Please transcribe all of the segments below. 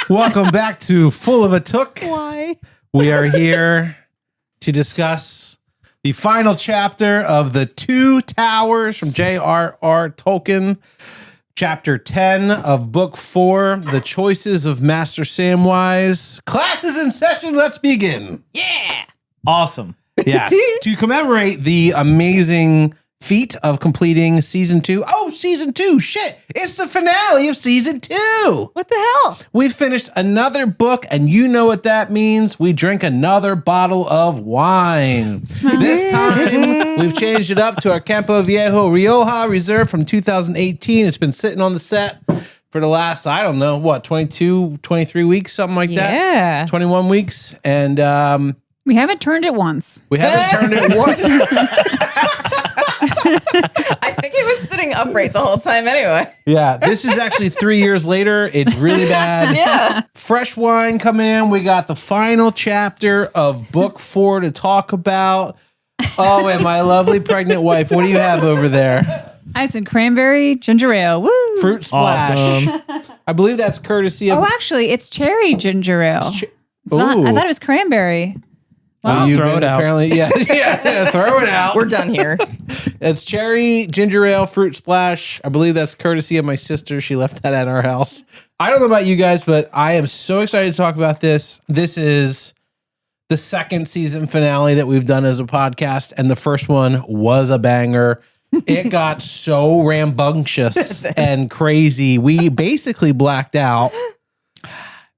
Welcome back to Full of a Took. Why? We are here to discuss the final chapter of The Two Towers from J.R.R. Tolkien. Chapter 10 of Book 4, The Choices of Master Samwise. Class is in session. Let's begin. Yeah. Awesome. Yes. To commemorate the amazing feat of completing season 2. Oh, season 2. Shit. It's the finale of season 2. What the hell? We finished another book, and you know what that means. We drink another bottle of wine. This time, we've changed it up to our Campo Viejo Rioja Reserve from 2018. It's been sitting on the set for the last, I don't know, what, 22, 23 weeks, something like that? Yeah. 21 weeks. And we haven't turned it once. we haven't turned it once. I think it was sitting upright the whole time anyway. Yeah, this is actually 3 years later. It's really bad. Yeah. Fresh wine coming in. We got the final chapter of book 4 to talk about. Oh, and my lovely pregnant wife. What do you have over there? I had some cranberry ginger ale. Woo! Fruit splash. Awesome. I believe that's courtesy of. Oh, actually, it's cherry ginger ale. It's not, I thought it was cranberry. Well, throw it out. Apparently, yeah, throw it out. We're done here. It's cherry ginger ale fruit splash. I believe that's courtesy of my sister. She left that at our house. I don't know about you guys, but I am so excited to talk about this. This is the second season finale that we've done as a podcast, and the first one was a banger. It got so rambunctious and crazy. We basically blacked out,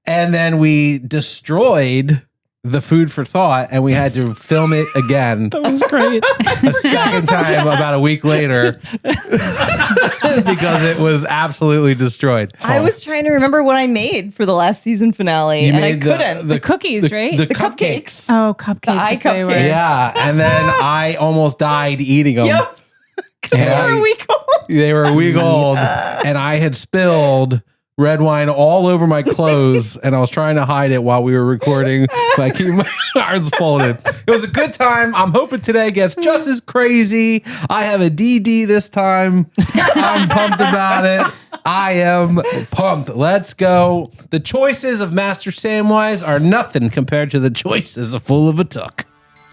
and then we destroyed the food for thought, and we had to film it again. That was great. A second time about a week later because it was absolutely destroyed. I was trying to remember what I made for the last season finale, You and I made couldn't. The cookies, right? The The cupcakes. Oh, cupcakes. The eye yes, they were. cupcakes. Yeah, and then I almost died eating them. Yep. And They were a week old. They were a week old, and I had spilled red wine all over my clothes, and I was trying to hide it while we were recording by keeping my arms folded. It was a good time. I'm hoping today gets just as crazy. I have a DD this time. I'm pumped about it. I am pumped. Let's go. The choices of Master Samwise are nothing compared to the choices of Full of a Took.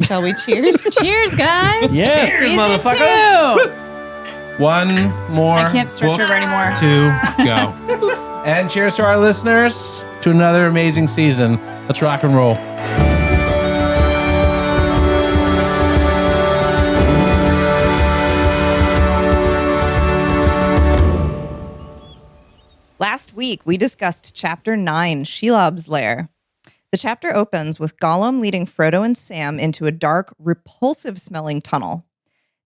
Shall we cheers? Cheers, guys. Yes, Season motherfuckers. 2. One more. I can't stretch over anymore. 2, go. And cheers to our listeners to another amazing season. Let's rock and roll. Last week, we discussed Chapter 9, Shelob's Lair. The chapter opens with Gollum leading Frodo and Sam into a dark, repulsive-smelling tunnel.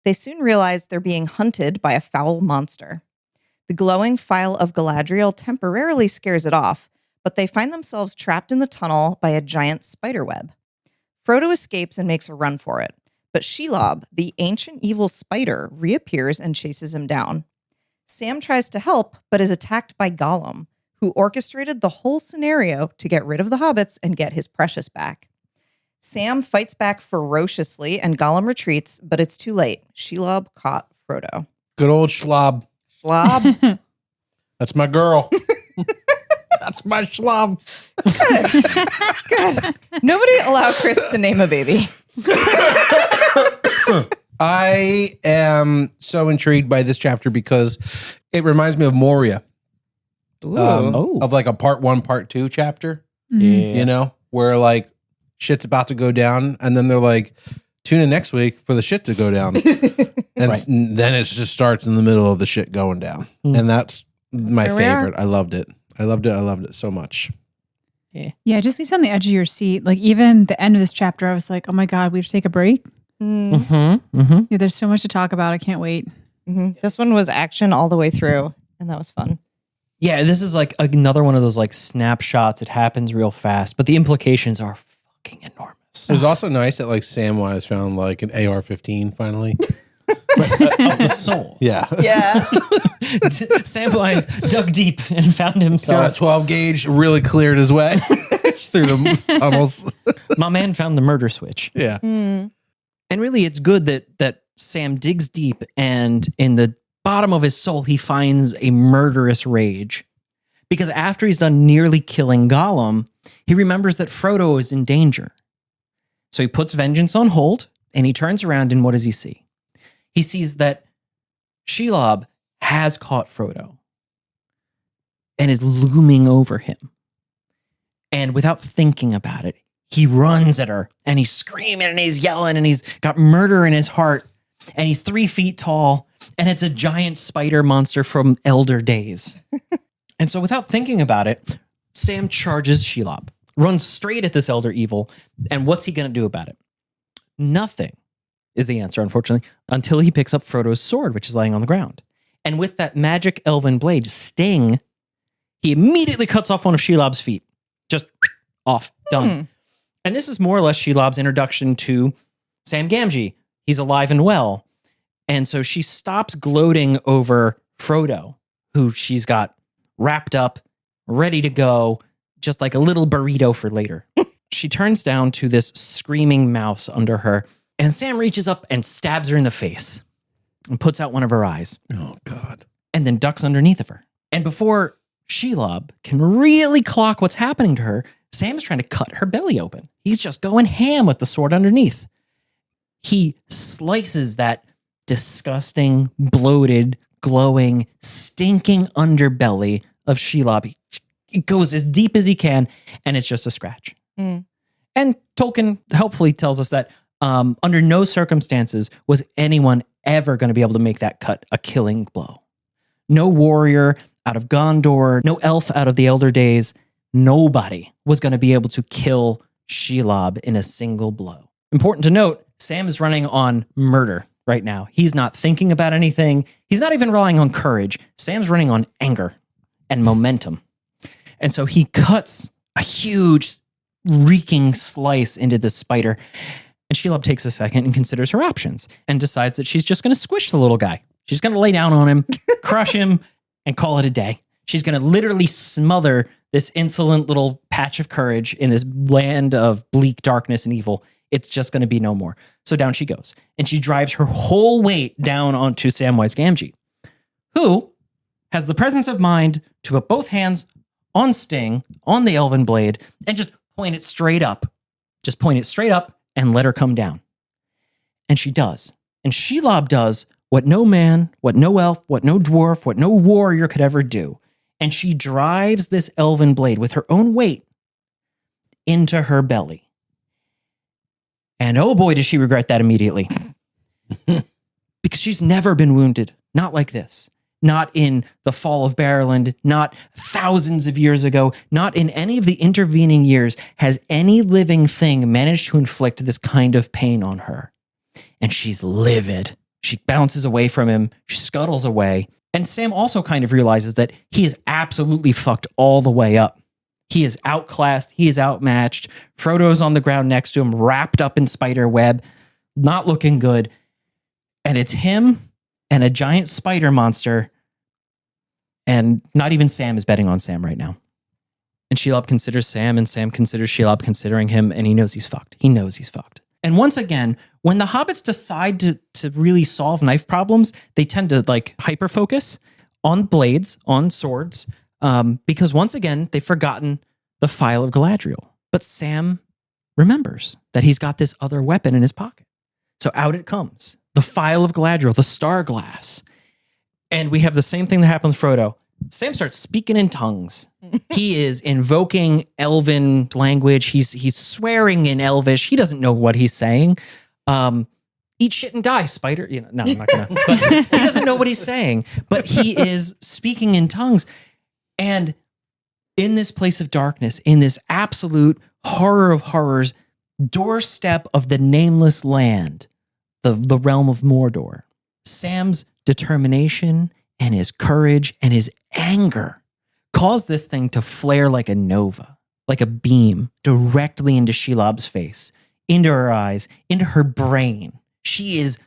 They soon realize they're being hunted by a foul monster. The glowing phial of Galadriel temporarily scares it off, but they find themselves trapped in the tunnel by a giant spider web. Frodo escapes and makes a run for it, but Shelob, the ancient evil spider, reappears and chases him down. Sam tries to help, but is attacked by Gollum, who orchestrated the whole scenario to get rid of the hobbits and get his precious back. Sam fights back ferociously, and Gollum retreats, but it's too late. Shelob caught Frodo. Good old Shelob. Shelob. That's my girl. That's my Shelob. Good. Nobody allow Chris to name a baby. I am so intrigued by this chapter because it reminds me of Moria. Of like a part 1, part 2 chapter. Yeah. You know, where like shit's about to go down, and then they're like, tune in next week for the shit to go down. And then it just starts in the middle of the shit going down. And that's my favorite. I loved it. I loved it so much. Yeah, it just leaves you on the edge of your seat. Like even the end of this chapter, I was like, oh my God, we have to take a break. Yeah, there's so much to talk about. I can't wait. This one was action all the way through, and that was fun. Yeah, this is like another one of those like snapshots. It happens real fast, but the implications are fucking enormous. It was also nice that like Samwise found like an AR-15 finally. Of the soul. Yeah. Yeah. Samwise dug deep and found Got a himself. 12 gauge, really cleared his way through the tunnels. My man found the murder switch. Yeah. And really, it's good that Sam digs deep, and in the bottom of his soul, he finds a murderous rage. Because after he's done nearly killing Gollum, he remembers that Frodo is in danger. So he puts vengeance on hold, and he turns around, and what does he see? He sees that Shelob has caught Frodo and is looming over him. And without thinking about it, he runs at her, and he's screaming, and he's yelling, and he's got murder in his heart, and he's 3 feet tall, and it's a giant spider monster from Elder Days. And so without thinking about it, Sam charges Shelob, runs straight at this elder evil, and what's he going to do about it? Nothing is the answer, unfortunately, until he picks up Frodo's sword, which is laying on the ground. And with that magic elven blade, Sting, he immediately cuts off one of Shelob's feet. Just off, done. And this is more or less Shelob's introduction to Sam Gamgee. He's alive and well. And so she stops gloating over Frodo, who she's got wrapped up, ready to go, just like a little burrito for later. She turns down to this screaming mouse under her, and Sam reaches up and stabs her in the face and puts out one of her eyes. Oh, God. And then ducks underneath of her. And before Shelob can really clock what's happening to her, Sam's trying to cut her belly open. He's just going ham with the sword underneath. He slices that disgusting, bloated, glowing, stinking underbelly of Shelob. He goes as deep as he can, and it's just a scratch. And Tolkien helpfully tells us that under no circumstances was anyone ever going to be able to make that cut a killing blow. No warrior out of Gondor, no elf out of the Elder Days, nobody was going to be able to kill Shelob in a single blow. Important to note, Sam is running on murder right now. He's not thinking about anything. He's not even relying on courage. Sam's running on anger and momentum. And so he cuts a huge, reeking slice into this spider. And Shelob takes a second and considers her options and decides that she's just going to squish the little guy. She's going to lay down on him, crush him, and call it a day. She's going to literally smother this insolent little patch of courage in this land of bleak darkness and evil. It's just going to be no more. So down she goes. And she drives her whole weight down onto Samwise Gamgee, who has the presence of mind to put both hands on Sting, on the elven blade, and just point it straight up. Just point it straight up and let her come down. And she does. And Shelob does what no man, what no elf, what no dwarf, what no warrior could ever do. And she drives this elven blade with her own weight into her belly. And oh boy, does she regret that immediately. Because she's never been wounded. Not like this. Not in the fall of Barrowland, not thousands of years ago, not in any of the intervening years has any living thing managed to inflict this kind of pain on her. And she's livid. She bounces away from him. She scuttles away. And Sam also kind of realizes that he is absolutely fucked all the way up. He is outclassed. He is outmatched. Frodo's on the ground next to him, wrapped up in spider web, not looking good. And it's him and a giant spider monster. And not even Sam is betting on Sam right now. And Shelob considers Sam, and Sam considers Shelob considering him, and he knows he's fucked. He knows he's fucked. And once again, when the hobbits decide to really solve knife problems, they tend to like hyper focus on blades, on swords, because once again, they've forgotten the Phial of Galadriel. But Sam remembers that he's got this other weapon in his pocket. So out it comes. The Phial of Galadriel, the star glass. And we have the same thing that happened with Frodo. Sam starts speaking in tongues. He is invoking elven language. He's swearing in elvish. He doesn't know what he's saying. Eat shit and die, spider. You know, no, I'm not gonna. But he doesn't know what he's saying. But he is speaking in tongues. And in this place of darkness, in this absolute horror of horrors, doorstep of the nameless land, the realm of Mordor, Sam's determination and his courage and his anger caused this thing to flare like a nova, like a beam directly into Shelob's face, into her eyes, into her brain. She is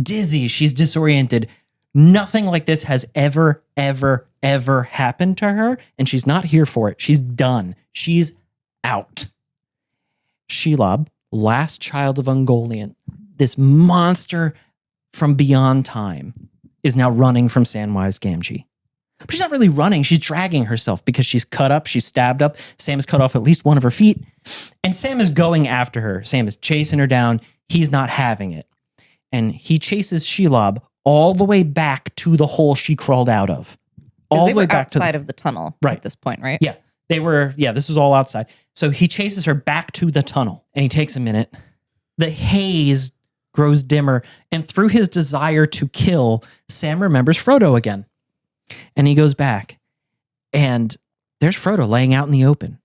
dizzy. She's disoriented. Nothing like this has ever happened to her, and she's not here for it. She's done. She's out. Shelob, last child of Ungoliant, this monster from beyond time, is now running from Samwise Gamgee. But she's not really running. She's dragging herself because she's cut up. She's stabbed up. Sam has cut off at least one of her feet. And Sam is going after her. Sam is chasing her down. He's not having it. And he chases Shelob all the way back to the hole she crawled out of. All the way back outside of the tunnel Right. at this point, right? Yeah. This was all outside. So he chases her back to the tunnel and he takes a minute. The haze grows dimmer, and through his desire to kill, Sam remembers Frodo again. And he goes back, and there's Frodo laying out in the open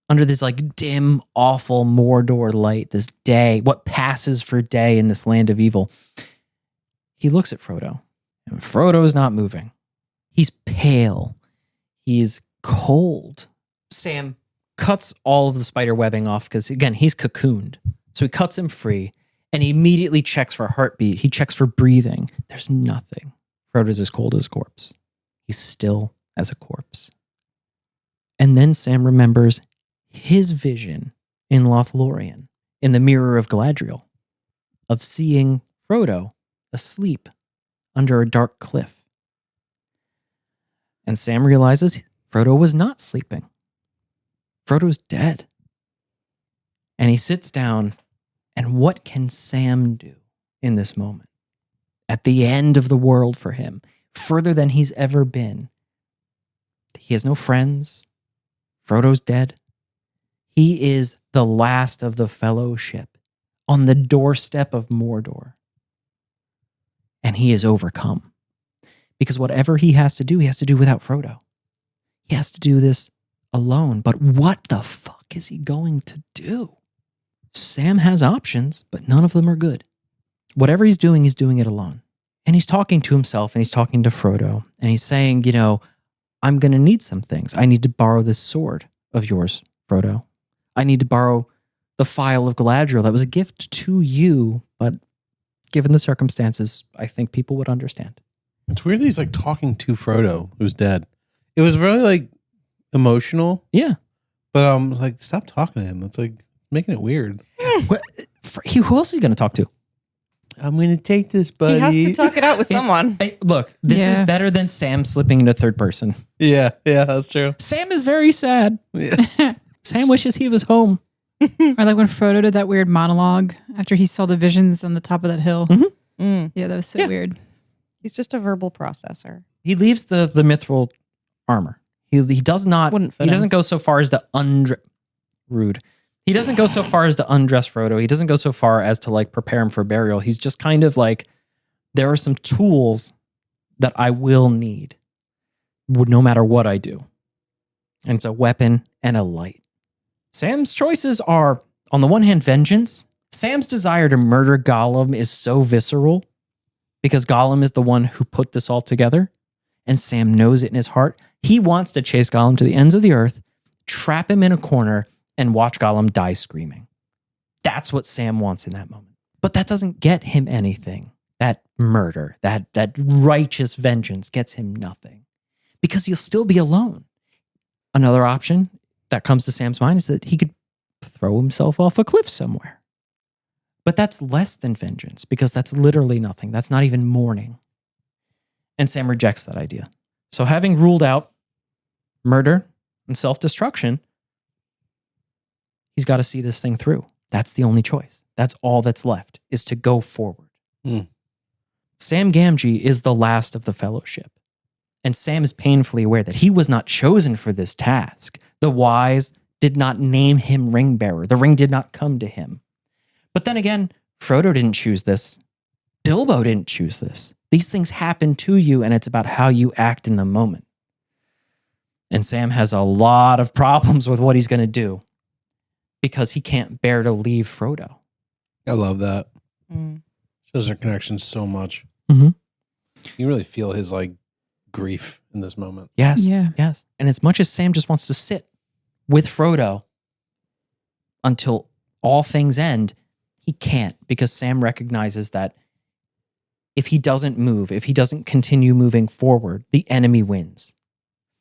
under this like dim, awful Mordor light, this day, what passes for day in this land of evil. He looks at Frodo, and Frodo is not moving. He's pale. He's cold. Sam cuts all of the spider webbing off because, again, he's cocooned. So he cuts him free, and he immediately checks for heartbeat. He checks for breathing. There's nothing. Frodo's as cold as a corpse. He's still as a corpse. And then Sam remembers his vision in Lothlorien, in the Mirror of Galadriel, of seeing Frodo asleep under a dark cliff. And Sam realizes Frodo was not sleeping. Frodo's dead. And he sits down, and what can Sam do in this moment? At the end of the world for him, further than he's ever been. He has no friends. Frodo's dead. He is the last of the fellowship on the doorstep of Mordor. And he is overcome. Because whatever he has to do without Frodo. He has to do this alone. But what the fuck is he going to do? Sam has options, but none of them are good. Whatever he's doing it alone. And he's talking to himself, and he's talking to Frodo, and he's saying, I'm going to need some things. I need to borrow this sword of yours, Frodo. I need to borrow the Phial of Galadriel. That was a gift to you, but given the circumstances, I think people would understand. It's weird that he's like talking to Frodo, who's dead. It was really like emotional. Yeah. But I was like, stop talking to him. That's like making it weird. Who else are you going to talk to? I'm going to take this, buddy. He has to talk it out with someone. Look, this is better than Sam slipping into third person. Yeah, that's true. Sam is very sad. Yeah. Sam wishes he was home. Or like when Frodo did that weird monologue after he saw the visions on the top of that hill. Mm-hmm. Mm. Yeah, that was so weird. He's just a verbal processor. He leaves the mithril armor. He does not. He doesn't go so far as to rude. He doesn't go so far as to undress Frodo. He doesn't go so far as to like prepare him for burial. He's just kind of like, there are some tools that I will need no matter what I do. And it's a weapon and a light. Sam's choices are, on the one hand, vengeance. Sam's desire to murder Gollum is so visceral because Gollum is the one who put this all together. And Sam knows it in his heart. He wants to chase Gollum to the ends of the earth, trap him in a corner, and watch Gollum die screaming. That's what Sam wants in that moment. But that doesn't get him anything. That murder, that righteous vengeance gets him nothing. Because he'll still be alone. Another option that comes to Sam's mind is that he could throw himself off a cliff somewhere. But that's less than vengeance, because that's literally nothing. That's not even mourning. And Sam rejects that idea. So having ruled out murder and self-destruction, he's got to see this thing through. That's the only choice. That's all that's left, is to go forward. Sam Gamgee is the last of the fellowship. And Sam is painfully aware that he was not chosen for this task. The wise did not name him ring bearer. The ring did not come to him. But then again, Frodo didn't choose this. Bilbo didn't choose this. These things happen to you, and it's about how you act in the moment. And Sam has a lot of problems with what he's going to do because he can't bear to leave Frodo. I love that. Mm. Shows their connection so much. Mm-hmm. You really feel his like grief in this moment. Yes. Yeah. Yes. And as much as Sam just wants to sit with Frodo until all things end, he can't, because Sam recognizes that if he doesn't move, if he doesn't continue moving forward, the enemy wins.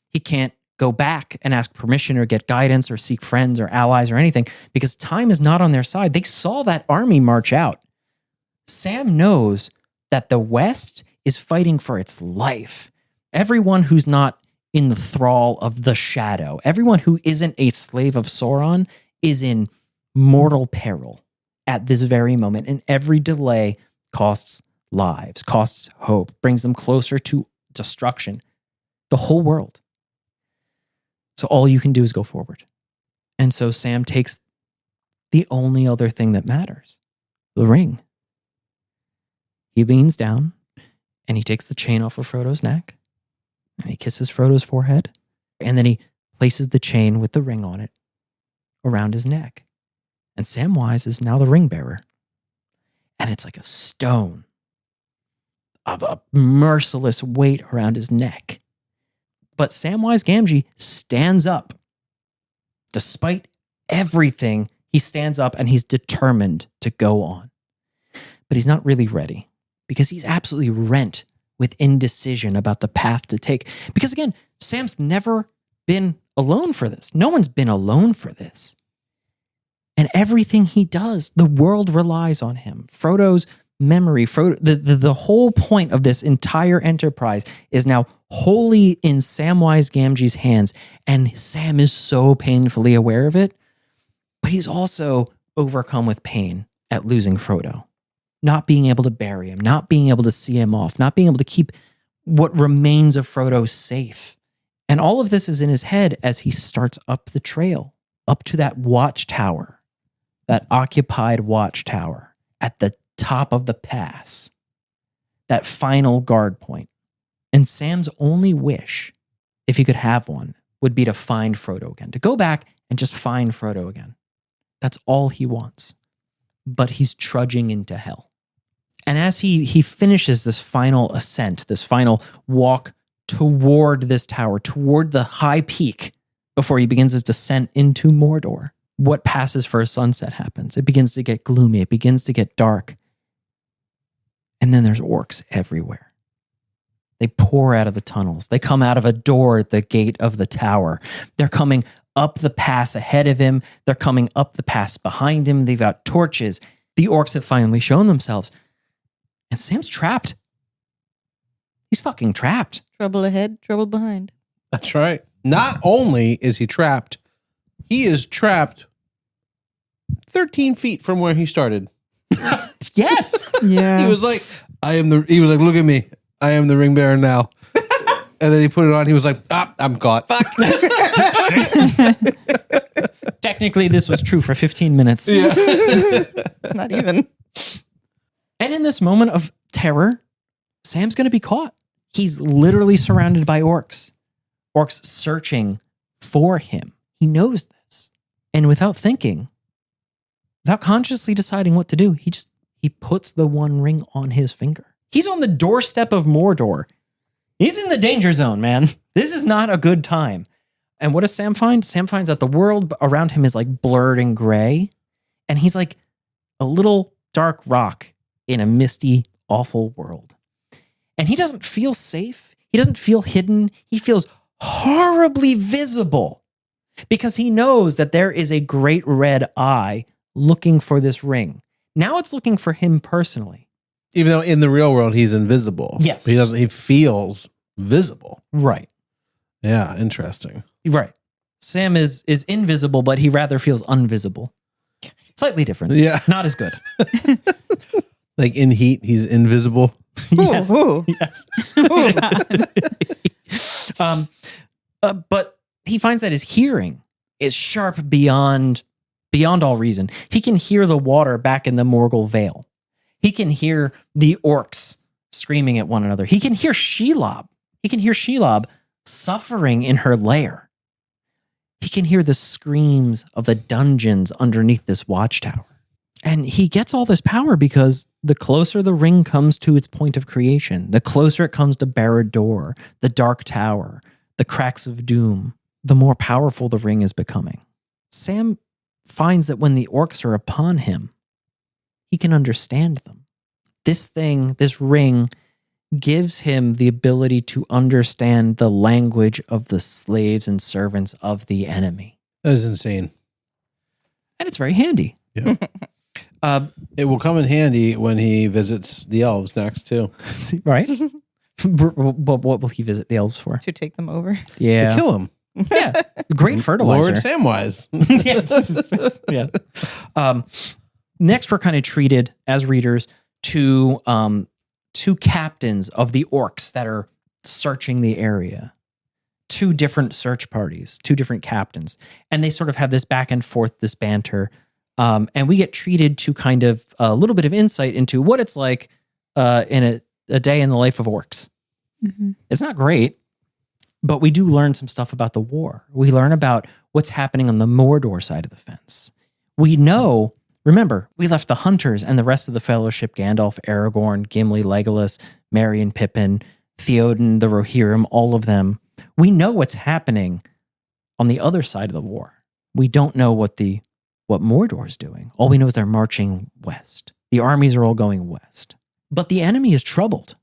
He can't go back and ask permission or get guidance or seek friends or allies or anything, because time is not on their side. They saw that army march out. Sam knows that the West is fighting for its life. everyone who's not in the thrall of the shadow, everyone who isn't a slave of Sauron is in mortal peril at this very moment. And every delay costs lives, costs hope, brings them closer to destruction. The whole world. So all you can do is go forward. And so Sam takes the only other thing that matters, the ring. He leans down and he takes the chain off of Frodo's neck and he kisses Frodo's forehead. And then he places the chain with the ring on it around his neck. And Samwise is now the ring bearer. And it's like a stone of a merciless weight around his neck. But Samwise Gamgee stands up. Despite everything, he stands up and he's determined to go on. But he's not really ready because he's absolutely rent with indecision about the path to take. Because again, Sam's never been alone for this. No one's been alone for this. And everything he does, the world relies on him. Frodo's memory, the whole point of this entire enterprise is now wholly in Samwise Gamgee's hands. And Sam is so painfully aware of it. But he's also overcome with pain at losing Frodo. Not being able to bury him, not being able to see him off, not being able to keep what remains of Frodo safe. And all of this is in his head as he starts up the trail, up to that watchtower, that occupied watchtower at the top of the pass, that final guard point. And Sam's only wish, if he could have one, would be to find Frodo again, to go back and just find Frodo again. That's all he wants. But he's trudging into hell. And as he finishes this final ascent, this final walk toward this tower, toward the high peak, before he begins his descent into Mordor, what passes for a sunset happens. It begins to get gloomy. It begins to get dark. And then there's orcs everywhere. They pour out of the tunnels. They come out of a door at the gate of the tower. They're coming up the pass ahead of him. They're coming up the pass behind him. They've got torches. The orcs have finally shown themselves. And Sam's trapped. He's fucking trapped. Trouble ahead, trouble behind. That's right. Not only is he trapped, he is trapped 13 feet from where he started. Yes. Yeah. He was like, look at me. I am the ring bearer now. And then he put it on. He was like, I'm caught. Technically, this was true for 15 minutes. Yeah. Not even. And in this moment of terror, Sam's going to be caught. He's literally surrounded by orcs. Orcs searching for him. He knows this. And without thinking, without consciously deciding what to do, he puts the one ring on his finger. He's on the doorstep of Mordor. He's in the danger zone, man. This is not a good time. And what does Sam find? Sam finds that the world around him is like blurred and gray. And he's like a little dark rock in a misty, awful world. And he doesn't feel safe. He doesn't feel hidden. He feels horribly visible because he knows that there is a great red eye looking for this ring. Now it's looking for him personally. Even though in the real world he's invisible. Yes. He feels visible. Right. Yeah, interesting. Right. Sam is invisible, but he rather feels unvisible. Slightly different. Yeah. Not as good. Like in Heat, he's invisible. Yes. Ooh. Yes. But he finds that his hearing is sharp beyond all reason. He can hear the water back in the Morgul Vale. He can hear the orcs screaming at one another. He can hear Shelob. He can hear Shelob suffering in her lair. He can hear the screams of the dungeons underneath this watchtower. And he gets all this power because the closer the ring comes to its point of creation, the closer it comes to Barad-dûr, the Dark Tower, the Cracks of Doom, the more powerful the ring is becoming. Sam finds that when the orcs are upon him, he can understand them. This ring, gives him the ability to understand the language of the slaves and servants of the enemy. That is insane. And it's very handy. Yeah. It will come in handy when he visits the elves next too. Right? What will he visit the elves for? To take them over. Yeah. To kill him. Yeah. Great fertilizer. Lord Samwise. Yes. Yeah. Next, we're kind of treated as readers to two captains of the orcs that are searching the area. Two different search parties, two different captains. And they sort of have this back and forth, this banter. And we get treated to kind of a little bit of insight into what it's like in a day in the life of orcs. Mm-hmm. It's not great, but we do learn some stuff about the war. We learn about what's happening on the Mordor side of the fence. We know, remember, we left the hunters and the rest of the fellowship, Gandalf, Aragorn, Gimli, Legolas, Merry and Pippin, Theoden, the Rohirrim, all of them. We know what's happening on the other side of the war. We don't know what Mordor's doing. All we know is they're marching west. The armies are all going west. But the enemy is troubled.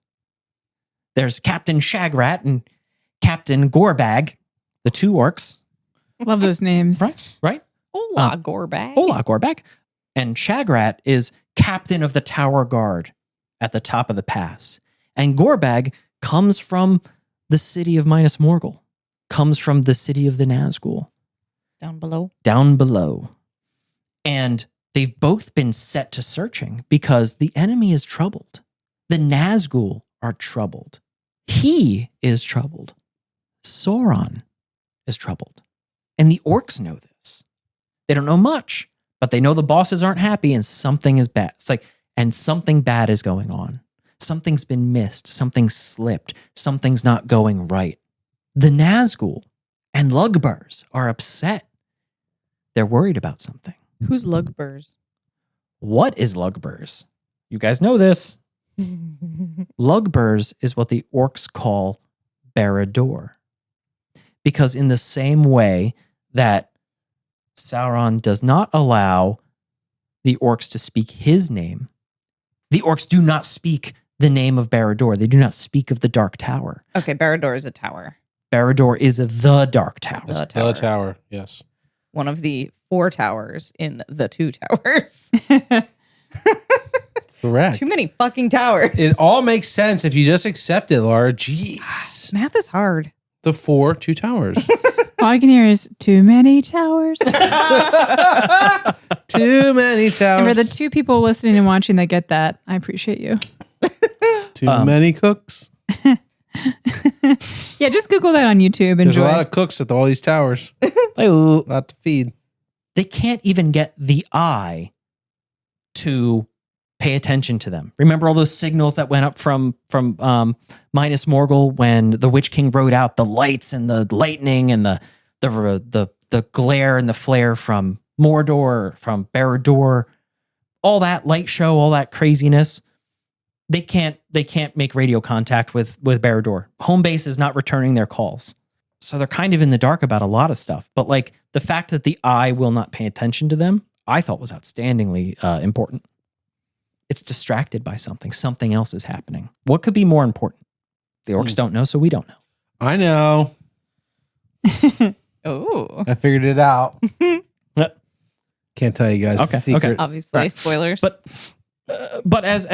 There's Captain Shagrat and Captain Gorbag, the two orcs. Love those names. Right? Hola, Gorbag. Hola, Gorbag. And Shagrat is captain of the Tower Guard at the top of the pass. And Gorbag comes from the city of Minas Morgul, comes from the city of the Nazgul. Down below. Down below. And they've both been set to searching because the enemy is troubled. The Nazgul are troubled. He is troubled. Sauron is troubled. And the orcs know this. They don't know much, but they know the bosses aren't happy and something is bad. It's like, and something bad is going on. Something's been missed. Something's slipped. Something's not going right. The Nazgul and Lugburs are upset. They're worried about something. Who's Lugburs? What is Lugburs? You guys know this. Lugburs is what the orcs call Barad-dûr. Because in the same way that Sauron does not allow the orcs to speak his name, the orcs do not speak the name of Barad-dûr. They do not speak of the Dark Tower. Okay, Barad-dûr is a tower. Barad-dûr is the Dark Tower. The Tower, yes. One of the 4 towers in the 2 towers. Correct. Too many fucking towers. It all makes sense if you just accept it, Laura. Jeez. Math is hard. The 2 towers. All I can hear is too many towers. Too many towers. And for the 2 people listening and watching that get that, I appreciate you. Too many cooks. Yeah, just Google that on YouTube. There's Enjoy. a lot of cooks at all these towers. A Oh, lot to feed. they can't even get the eye to pay attention to them. Remember all those signals that went up from Minas Morgul when the Witch King rode out, the lights and the lightning and the glare and the flare from Mordor, from Barad-dûr, all that light show, all that craziness. They can't make radio contact with Barad-dûr. Home base is not returning their calls. So they're kind of in the dark about a lot of stuff. But like the fact that the eye will not pay attention to them, I thought was outstandingly important. It's distracted by something. Something else is happening. What could be more important? The orcs don't know, so we don't know. I know. Oh. I figured it out. Can't tell you guys the secret. Okay. Obviously, Right. spoilers. But as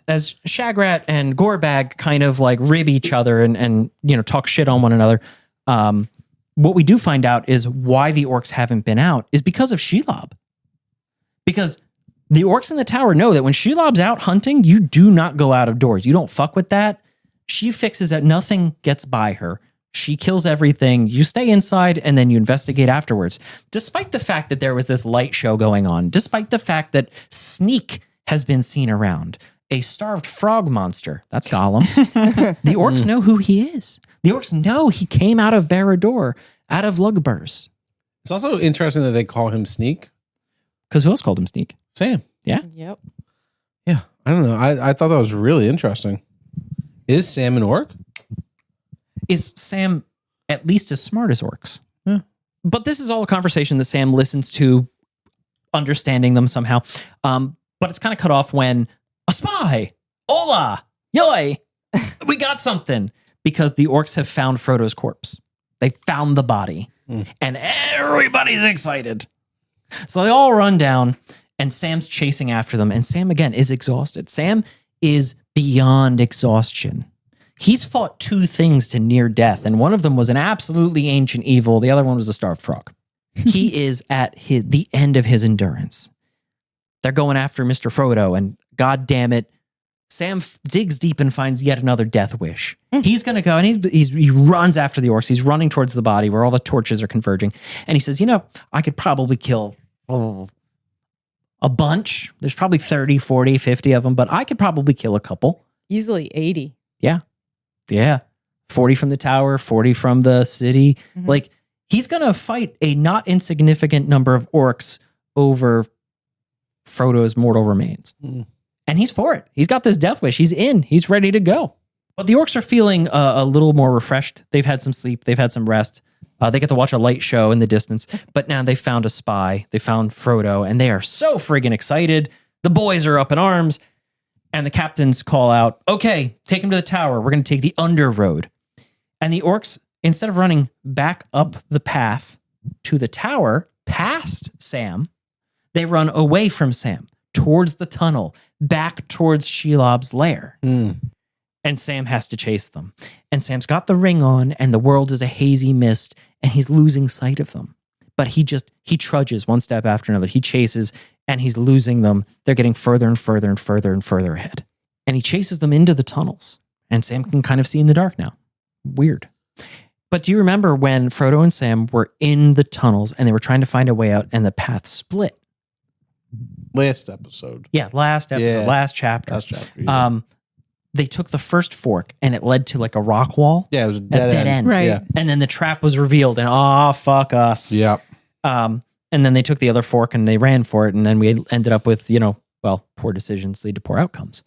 Shagrat and Gorbag kind of like rib each other and talk shit on one another, what we do find out is why the orcs haven't been out is because of Shelob. Because the orcs in the tower know that when Shelob's out hunting, you do not go out of doors. You don't fuck with that. She fixes that nothing gets by her. She kills everything. You stay inside and then you investigate afterwards. Despite the fact that there was this light show going on, despite the fact that Sneak has been seen around, a starved frog monster, that's Gollum. The orcs know who he is. The orcs know he came out of Barad-dûr, out of Lugburs. It's also interesting that they call him Sneak. Because who else called him Sneak? Sam. Yeah? Yep. Yeah. I don't know. I thought that was really interesting. Is Sam an orc? Is Sam at least as smart as orcs? Yeah. But this is all a conversation that Sam listens to, understanding them somehow. But it's kind of cut off when a spy, hola, yoy, we got something. Because the orcs have found Frodo's corpse. They found the body. And everybody's excited. So they all run down and Sam's chasing after them. And Sam, again, is exhausted. Sam is beyond exhaustion. He's fought 2 things to near death, and one of them was an absolutely ancient evil. The other one was a starved frog. He is at the end of his endurance. They're going after Mr. Frodo, and God damn it, Sam digs deep and finds yet another death wish. He's going to go, and he runs after the orcs. He's running towards the body where all the torches are converging. And he says, I could probably kill a bunch. There's probably 30, 40, 50 of them, but I could probably kill a couple. Easily 80. Yeah. 40 from the tower, 40 from the city. Mhm. Like, he's going to fight a not insignificant number of orcs over Frodo's mortal remains. Mm. And he's for it. He's got this death wish. He's in. He's ready to go. But the orcs are feeling a little more refreshed. They've had some sleep. They've had some rest. They get to watch a light show in the distance. But now they found a spy. They found Frodo, and they are so friggin' excited. The boys are up in arms. And the captains call out, okay, take him to the tower. We're going to take the under road. And the orcs, instead of running back up the path to the tower, past Sam, they run away from Sam, towards the tunnel, back towards Shelob's lair. Mm. And Sam has to chase them. And Sam's got the ring on, and the world is a hazy mist, and he's losing sight of them. But he trudges one step after another. He chases, and he's losing them. They're getting further and further and further and further ahead. And he chases them into the tunnels. And Sam can kind of see in the dark now. Weird. But do you remember when Frodo and Sam were in the tunnels and they were trying to find a way out and the path split? Last episode. Yeah, last episode, Yeah. last chapter. Last chapter. Yeah. They took the first fork and it led to like a rock wall. Yeah, it was a A dead, dead end. Right. Yeah. And then the trap was revealed and fuck us. Yeah. And then they took the other fork and they ran for it. And then we ended up with, poor decisions lead to poor outcomes.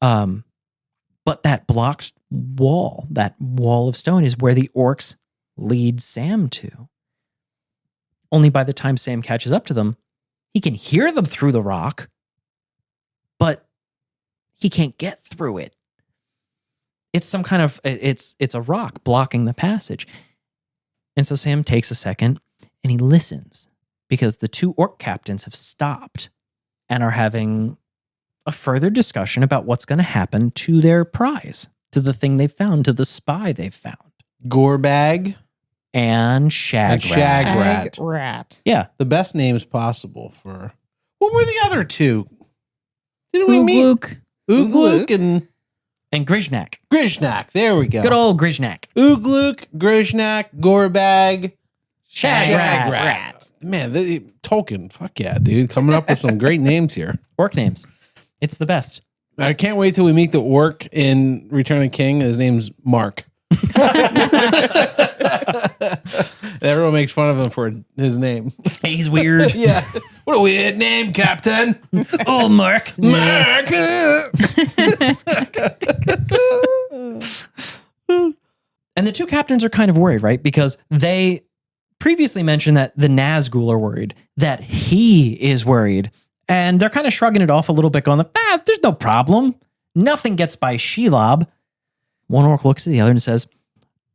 But that blocked wall, that wall of stone is where the orcs lead Sam to. Only by the time Sam catches up to them, he can hear them through the rock, but he can't get through it. It's some kind of, it's a rock blocking the passage. And so Sam takes a second and he listens because the 2 orc captains have stopped and are having a further discussion about what's going to happen to their prize, to the thing they found, to the spy they've found. Gorebag And Shagrat. Shagrat. Rat. Yeah. The best names possible for. What were the other 2? Didn't we meet Luke. Ugluk and And Grizhnak. Grishnak? There we go. Good old Grizhnak. Ugluk, Grishnak, Gorebag, Shagrat. Man, Tolkien. Fuck yeah, dude. Coming up with some great names here. Orc names. It's the best. I can't wait till we meet the orc in Return of the King. His name's Mark. Everyone makes fun of him for his name. Hey, he's weird. Yeah. What a weird name, Captain. Oh, Mark. Mark. And the 2 captains are kind of worried, right? Because they previously mentioned that the Nazgul are worried, that he is worried. And they're kind of shrugging it off a little bit, going, there's no problem. Nothing gets by Shelob. One orc looks at the other and says,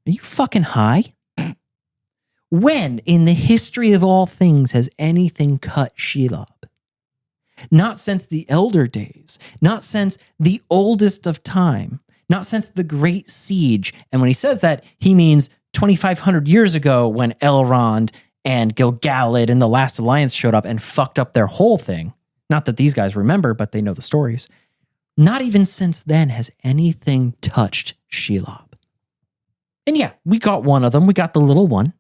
are you fucking high? When in the history of all things has anything cut Shelob? Not since the elder days, not since the oldest of time, not since the great siege. And when he says that, he means 2,500 years ago when Elrond and Gil-galad and the Last Alliance showed up and fucked up their whole thing. Not that these guys remember, but they know the stories. Not even since then has anything touched Shelob. And yeah, we got one of them. We got the little one.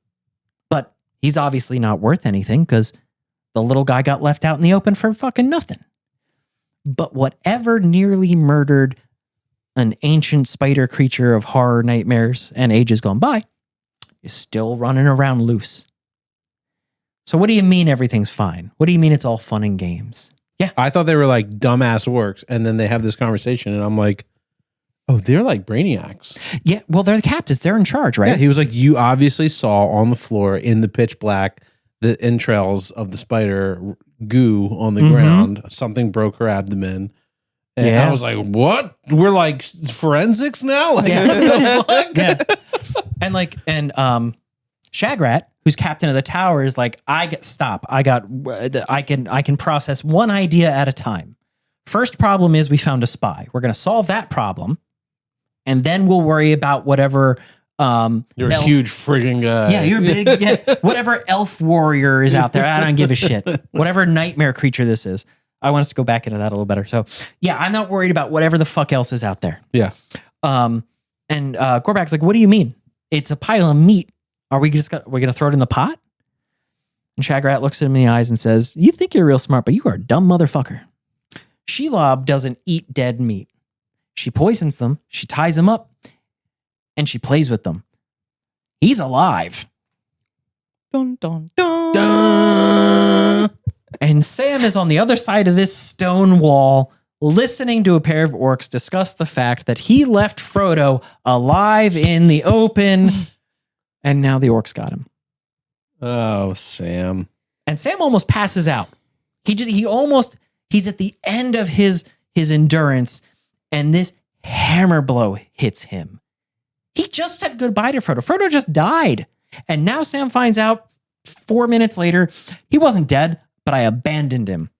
But he's obviously not worth anything because the little guy got left out in the open for fucking nothing. But whatever nearly murdered an ancient spider creature of horror nightmares and ages gone by is still running around loose. So what do you mean everything's fine? What do you mean it's all fun and games? Yeah. I thought they were like dumbass orcs, and then they have this conversation, and I'm like, oh, they're like brainiacs. Yeah, well, they're the captains. They're in charge, right? Yeah, he was like, you obviously saw on the floor in the pitch black the entrails of the spider goo on the ground. Something broke her abdomen. And Yeah. I was like, what? We're like forensics now? Like, Yeah. what the fuck? Yeah. And Shagrat, who's captain of the tower, is like, I can process one idea at a time. First problem is we found a spy. We're going to solve that problem. and then we'll worry about whatever You're a elf- huge friggin' guy. Yeah, you're big. Yeah, whatever elf warrior is out there, I don't give a shit. Whatever nightmare creature this is, I want us to go back into that a little better. So, yeah, I'm not worried about whatever the fuck else is out there. Yeah. And Gorbak's like, "What do you mean? It's a pile of meat. Are we gonna throw it in the pot?" And Shagrat looks at him in the eyes and says, "You think you're real smart, but you are a dumb motherfucker. Shelob doesn't eat dead meat. She poisons them. She ties them up." And she plays with them. He's alive. Dun, dun, dun. Dun. And Sam is on the other side of this stone wall, listening to a pair of orcs discuss the fact that he left Frodo alive in the open, and now the orcs got him. Oh, Sam. And Sam almost passes out. He's at the end of his endurance, and this hammer blow hits him. He just said goodbye to Frodo. Frodo just died. And now Sam finds out 4 minutes later, he wasn't dead, but I abandoned him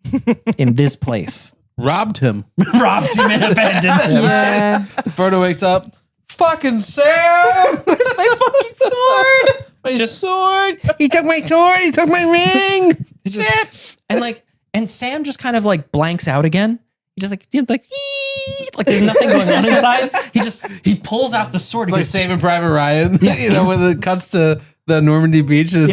in this place. Robbed him. Robbed him and abandoned him. Yeah. Frodo wakes up. Fucking Sam! Where's my fucking sword? My sword! He took my sword! He took my ring! Shit! And Sam just kind of like blanks out again. He just like there's nothing going on inside. He pulls out the sword. It's like Saving Private Ryan. You know, when it cuts to the Normandy beach, it's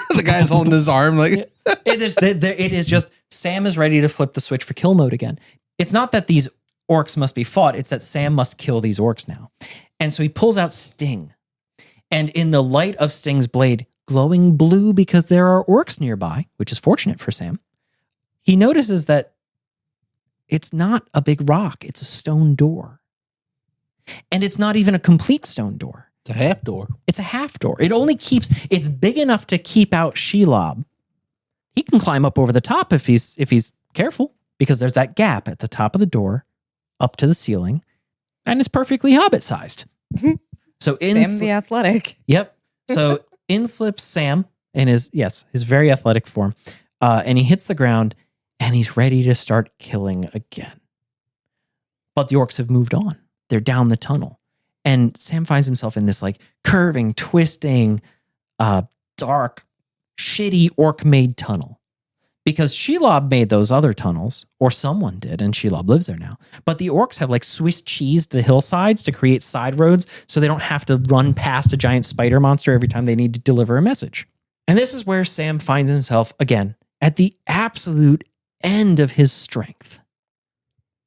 the guy's holding his arm. Like it is just Sam is ready to flip the switch for kill mode again. It's not that these orcs must be fought. It's that Sam must kill these orcs now. And so he pulls out Sting. And in the light of Sting's blade, glowing blue because there are orcs nearby, which is fortunate for Sam, he notices that it's not a big rock. It's a stone door. And it's not even a complete stone door. it's a half door. It's a half door. It's big enough to keep out Shelob. He can climb up over the top if he's careful, because there's that gap at the top of the door up to the ceiling, and it's perfectly hobbit-sized. So Sam the athletic. Yep. So in slips Sam in his very athletic form, and he hits the ground, and he's ready to start killing again. But the orcs have moved on. They're down the tunnel. And Sam finds himself in this like curving, twisting, dark, shitty orc-made tunnel. Because Shelob made those other tunnels, or someone did, and Shelob lives there now. But the orcs have like Swiss cheesed the hillsides to create side roads so they don't have to run past a giant spider monster every time they need to deliver a message. And this is where Sam finds himself, again, at the absolute end of his strength,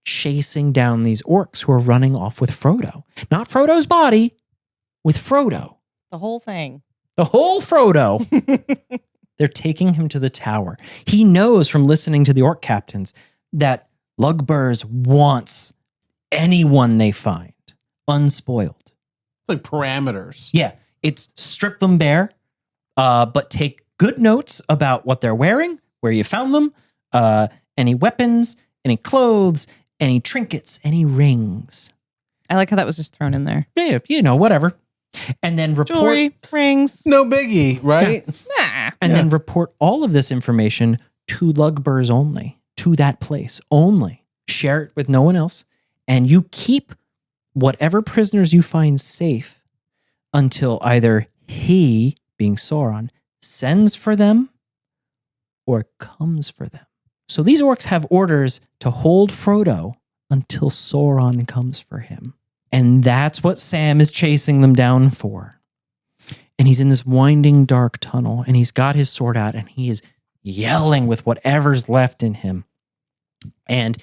chasing down these orcs who are running off with Frodo. Not Frodo's body, with Frodo. The whole thing. The whole Frodo. They're taking him to the tower. He knows from listening to the orc captains that Lugburs wants anyone they find unspoiled. It's like parameters. Yeah, it's strip them bare, but take good notes about what they're wearing, where you found them, any weapons, any clothes, any trinkets, any rings. I like how that was just thrown in there. Yeah, whatever. And then report Jewelry, rings. No biggie, right? Nah. and then report all of this information to Lugburs only, to that place only. Share it with no one else, and you keep whatever prisoners you find safe until either he, being Sauron, sends for them or comes for them. So these orcs have orders to hold Frodo until Sauron comes for him. And that's what Sam is chasing them down for. And he's in this winding dark tunnel, and he's got his sword out, and he is yelling with whatever's left in him. And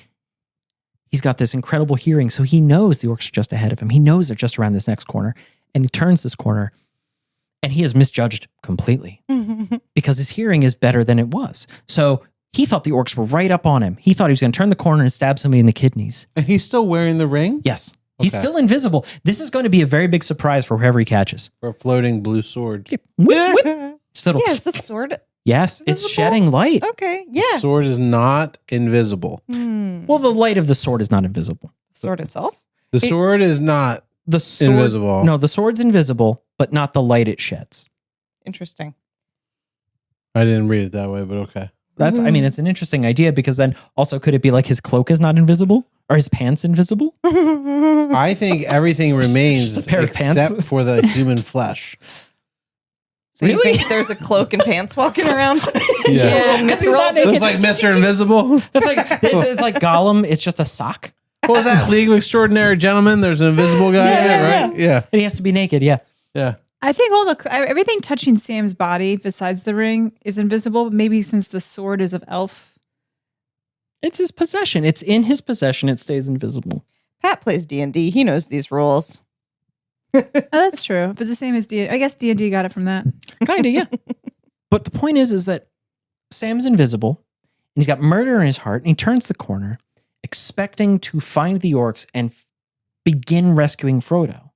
he's got this incredible hearing, so he knows the orcs are just ahead of him. He knows they're just around this next corner, and he turns this corner, and he is misjudged completely because his hearing is better than it was. So he thought the orcs were right up on him. He thought he was going to turn the corner and stab somebody in the kidneys. And he's still wearing the ring? Yes. He's Okay. still invisible. This is going to be a very big surprise for whoever he catches. For a floating blue sword. Whip, whip. Just little- Yeah, is the sword yes, it's visible? shedding light. okay? Yeah. Sword is not invisible. Well, the light of the sword is not invisible. Sword itself. The sword is not The sword, invisible. No, the sword's invisible, but not the light it sheds. Interesting. I didn't read it that way, but okay. That's, I mean, it's an interesting idea because then also could it be like his cloak is not invisible or his pants invisible? I think everything remains Just a pair of except pants. for the human flesh. So you Really? think there's a cloak and pants walking around? Yeah. Because he's not It's naked. like Mr. Invisible. It's like Gollum. It's just a sock, What was that? League of Extraordinary Gentlemen? There's an invisible guy in it, right? Yeah. and he has to be naked. Yeah. Yeah. I think everything touching Sam's body besides the ring is invisible. Maybe since the sword is of elf. It's his possession. It's in his possession. It stays invisible. Pat plays D&D. He knows these rules. Oh, that's true. If it's the same as D, I guess D&D got it from that. Kinda, yeah. But the point is that Sam's invisible, and he's got murder in his heart, and he turns the corner, expecting to find the orcs and begin rescuing Frodo.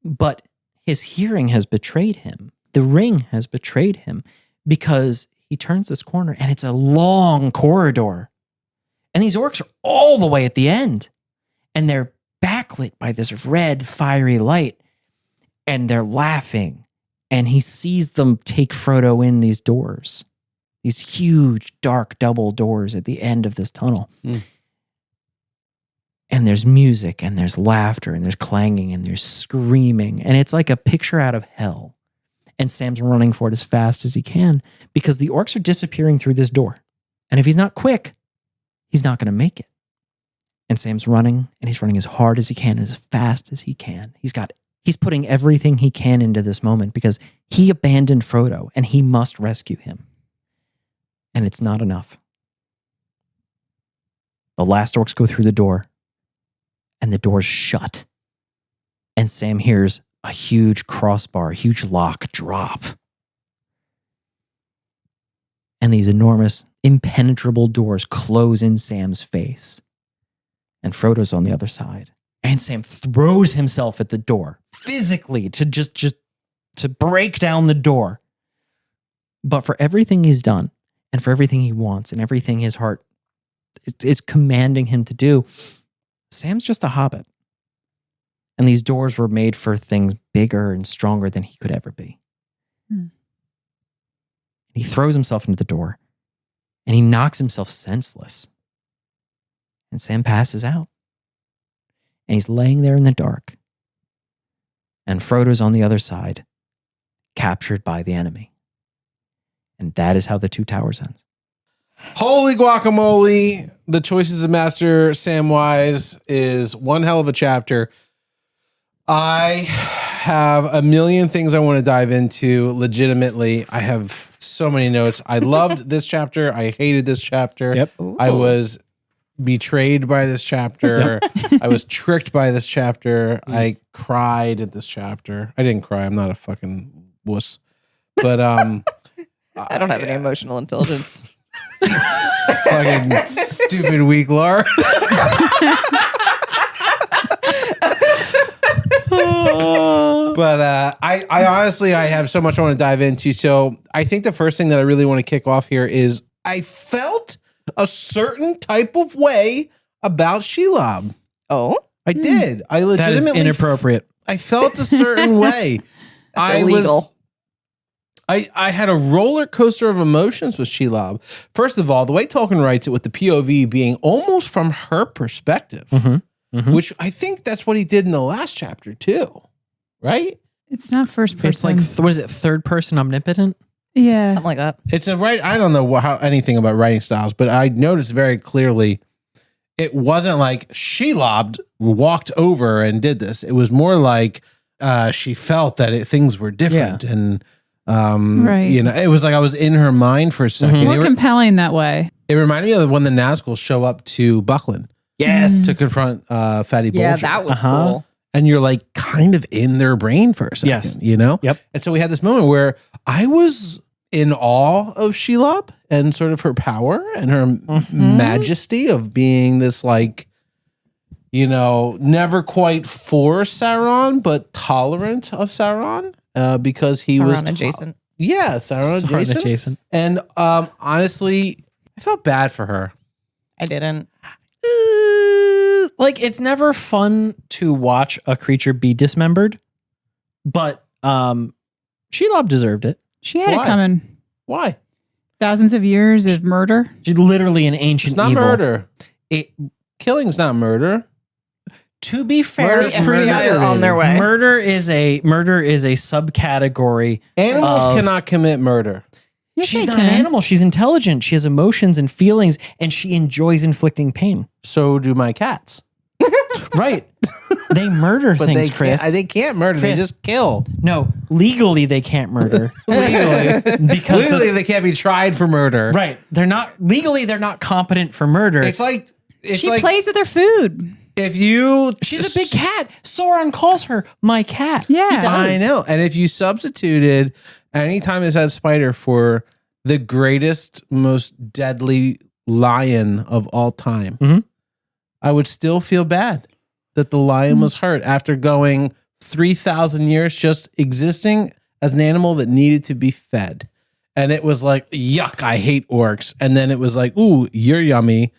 But his hearing has betrayed him. The ring has betrayed him because he turns this corner, and it's a long corridor. And these orcs are all the way at the end, and they're backlit by this red, fiery light, and they're laughing. And he sees them take Frodo in these doors, these huge, dark, double doors at the end of this tunnel. Mm. And there's music, and there's laughter, and there's clanging, and there's screaming. And it's like a picture out of hell. And Sam's running for it as fast as he can because the orcs are disappearing through this door. And if he's not quick, he's not going to make it. And Sam's running, and he's running as hard as he can, as fast as he can. He's putting everything he can into this moment because he abandoned Frodo, and he must rescue him. And it's not enough. The last orcs go through the door, and the door's shut. And Sam hears a huge crossbar, huge lock drop. And these enormous, impenetrable doors close in Sam's face. And Frodo's on the other side. And Sam throws himself at the door, physically, to just to break down the door. But for everything he's done, and for everything he wants, and everything his heart is commanding him to do, Sam's just a hobbit. And these doors were made for things bigger and stronger than he could ever be. He throws himself into the door, and he knocks himself senseless. And Sam passes out. And he's laying there in the dark. And Frodo's on the other side, captured by the enemy. And that is how the Two Towers ends. Holy guacamole. The Choices of Master Samwise is one hell of a chapter. I have a million things I want to dive into legitimately. I have so many notes. I loved this chapter. I hated this chapter. Yep. I was betrayed by this chapter. I was tricked by this chapter. I cried at this chapter. I didn't cry. I'm not a fucking wuss. But I don't have any emotional intelligence. fucking stupid weak Lair. But I honestly, I have so much I want to dive into. So I think the first thing that I really want to kick off here is I felt a certain type of way about Shelob. Oh? I did. I That is legitimately inappropriate. I felt a certain way. That's illegal. I had a roller coaster of emotions with Shelob. First of all, the way Tolkien writes it with the POV being almost from her perspective, which I think that's what he did in the last chapter too, right? It's not first person. It's like, what is it, third person omnipotent? Yeah. Something like that. It's a right. I don't know how anything about writing styles, but I noticed very clearly it wasn't like Shelob walked over and did this. It was more like she felt that things were different, and Right. you know, it was like I was in her mind for a second. More compelling that way. It reminded me of when the Nazgûl show up to Buckland Yes. to confront Fatty Yeah, Bolger. that was Uh-huh. cool. And you're like kind of in their brain for a second, Yes. you know? Yep. And so we had this moment where I was in awe of Shelob and sort of her power and her majesty of being this, like, you know, never quite for Sauron, but tolerant of Sauron because he was Sauron adjacent. Yeah, Sauron adjacent. adjacent. And honestly, I felt bad for her. I didn't. Like, it's never fun to watch a creature be dismembered, but Shelob deserved it. She had Why? it coming. Why? thousands of years of murder. She's literally an ancient It's not evil. murder. It, Killing's not murder. to be fair, Murder's The FBI are on their way. murder is a subcategory. Animals cannot commit murder. Yes, She's they not an can. animal. She's intelligent. She has emotions and feelings, and she enjoys inflicting pain. So do my cats. Right? They murder But things, they Chris. They can't murder. Chris. They just kill. No, legally they can't murder. Legally, Because legally they can't be tried for murder. right. They're not competent for murder. It's like She plays with her food. if you. She's a big cat. Sauron calls her my cat. Yeah. He does. I know. And if you substituted anytime it's had spider for the greatest, most deadly lion of all time, Mhm. I would still feel bad that the lion was hurt after going 3,000 years just existing as an animal that needed to be fed. And it was like, yuck, I hate orcs. And then it was like, ooh, you're yummy.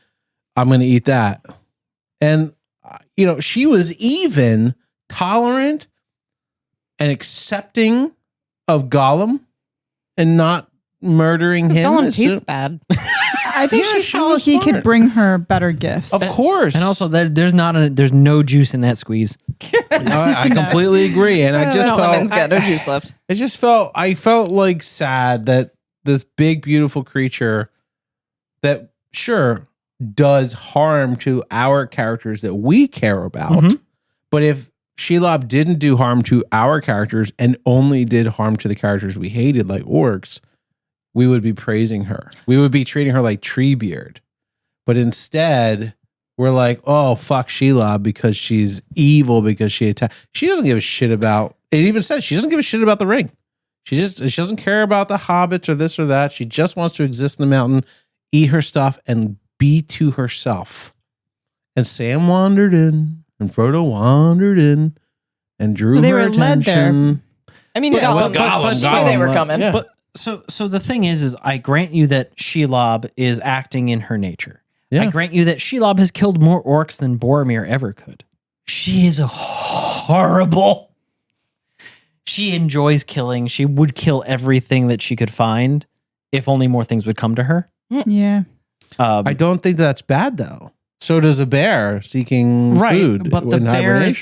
I'm going to eat that. And, she was even tolerant and accepting of Gollum and not murdering him. Gollum as tastes soon- bad. I think Yeah, she she saw was he smart. could bring her better gifts. Of course. And also, there's no juice in that squeeze. I completely agree. And I just Lemon's felt, got no juice left. I felt like sad that this big, beautiful creature that sure does harm to our characters that we care about. Mhm. But if Shelob didn't do harm to our characters and only did harm to the characters we hated, like orcs, we would be praising her. We would be treating her like Treebeard. But instead, we're like, oh, fuck Shelob because she's evil because she attacked. She doesn't give a shit about, it even says she doesn't give a shit about the ring. She doesn't care about the hobbits or this or that. She just wants to exist in the mountain, eat her stuff, and be to herself. And Sam wandered in, and Frodo wandered in, and drew Well, they her were led there. attention. I mean, Gollum, she knew they were coming. Yeah. But so the thing is I grant you that Shelob is acting in her nature. Yeah. I grant you that Shelob has killed more orcs than Boromir ever could. She is horrible. She enjoys killing. She would kill everything that she could find if only more things would come to her. Yeah. I don't think that's bad though. So does a bear seeking food. But the in bear's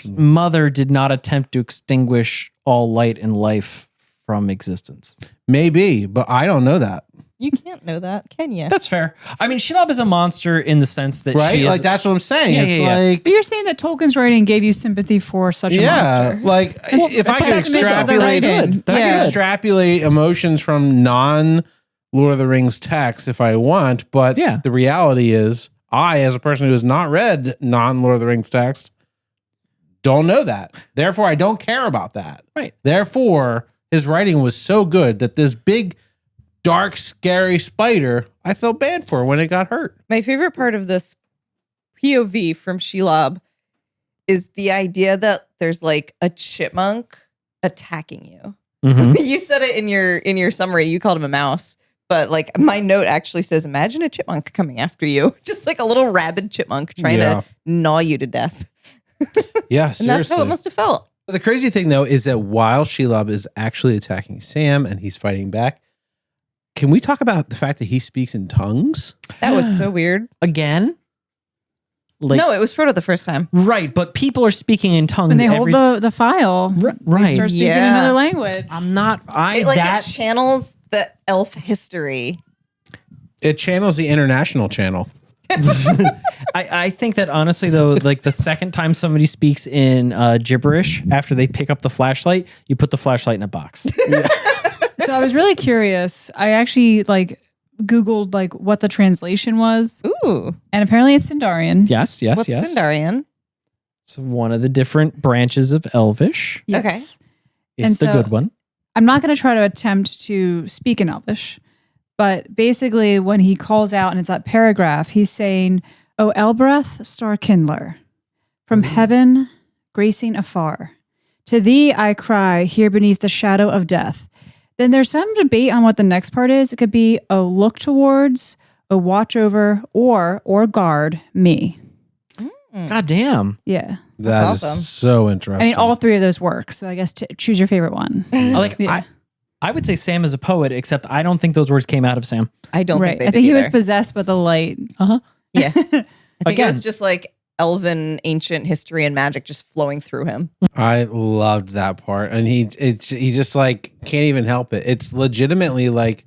hibernation. mother did not attempt to extinguish all light and life from existence. Maybe, but I don't know that. You can't know that, can you? That's fair. I mean, Shelob is a monster in the sense that Right? she is Like that's what I'm saying. Yeah, it's yeah, yeah. like But you're saying that Tolkien's writing gave you sympathy for such a monster. like if I could that's good, though. extrapolate, That's good. I That's can good. extrapolate emotions from non Lord of the Rings text if I want, but Yeah. the reality is, I, as a person who has not read non Lord of the Rings text, don't know that. Therefore, I don't care about that. Right. Therefore, his writing was so good that this big, dark, scary spider, I felt bad for when it got hurt. My favorite part of this POV from Shelob is the idea that there's like a chipmunk attacking you. Mhm. You said it in your summary. You called him a mouse, but like my note actually says, "Imagine a chipmunk coming after you, just like a little rabid chipmunk trying Yeah. to gnaw you to death." Yeah, And that's how it must have felt. But the crazy thing, though, is that while Shelob is actually attacking Sam and he's fighting back, can we talk about the fact that he speaks in tongues? That was so weird. Again? Like, No, it was Frodo the first time. right, but people are speaking in tongues. When they hold the file, they right. start speaking Yeah. another language. I'm not. It channels the elf history. It channels the international channel. I think that honestly though, like the second time somebody speaks in gibberish after they pick up the flashlight, you put the flashlight in a box. So I was really curious. I actually Googled what the translation was, Ooh, and apparently it's Sindarian. yes. what's Sindarian? It's one of the different branches of Elvish. Yes. Okay. It's And the so- good one. I'm not going to try to attempt to speak in Elvish, but basically when he calls out and it's that paragraph, he's saying, "O Elbreth, star kindler, from heaven, gracing afar, to thee I cry here beneath the shadow of death." Then there's some debate on what the next part is. It could be, "O look towards, O watch over, or guard me." God damn. Yeah. That's awesome. so interesting. I mean, all three of those work. So I guess choose your favorite one. Like Yeah. I would say Sam is a poet, except I don't think those words came out of Sam. I don't think they I did think he was either. possessed by the light. Yeah. I think it Again. was just like elven ancient history and magic just flowing through him. I loved that part, and he just like can't even help it. It's legitimately like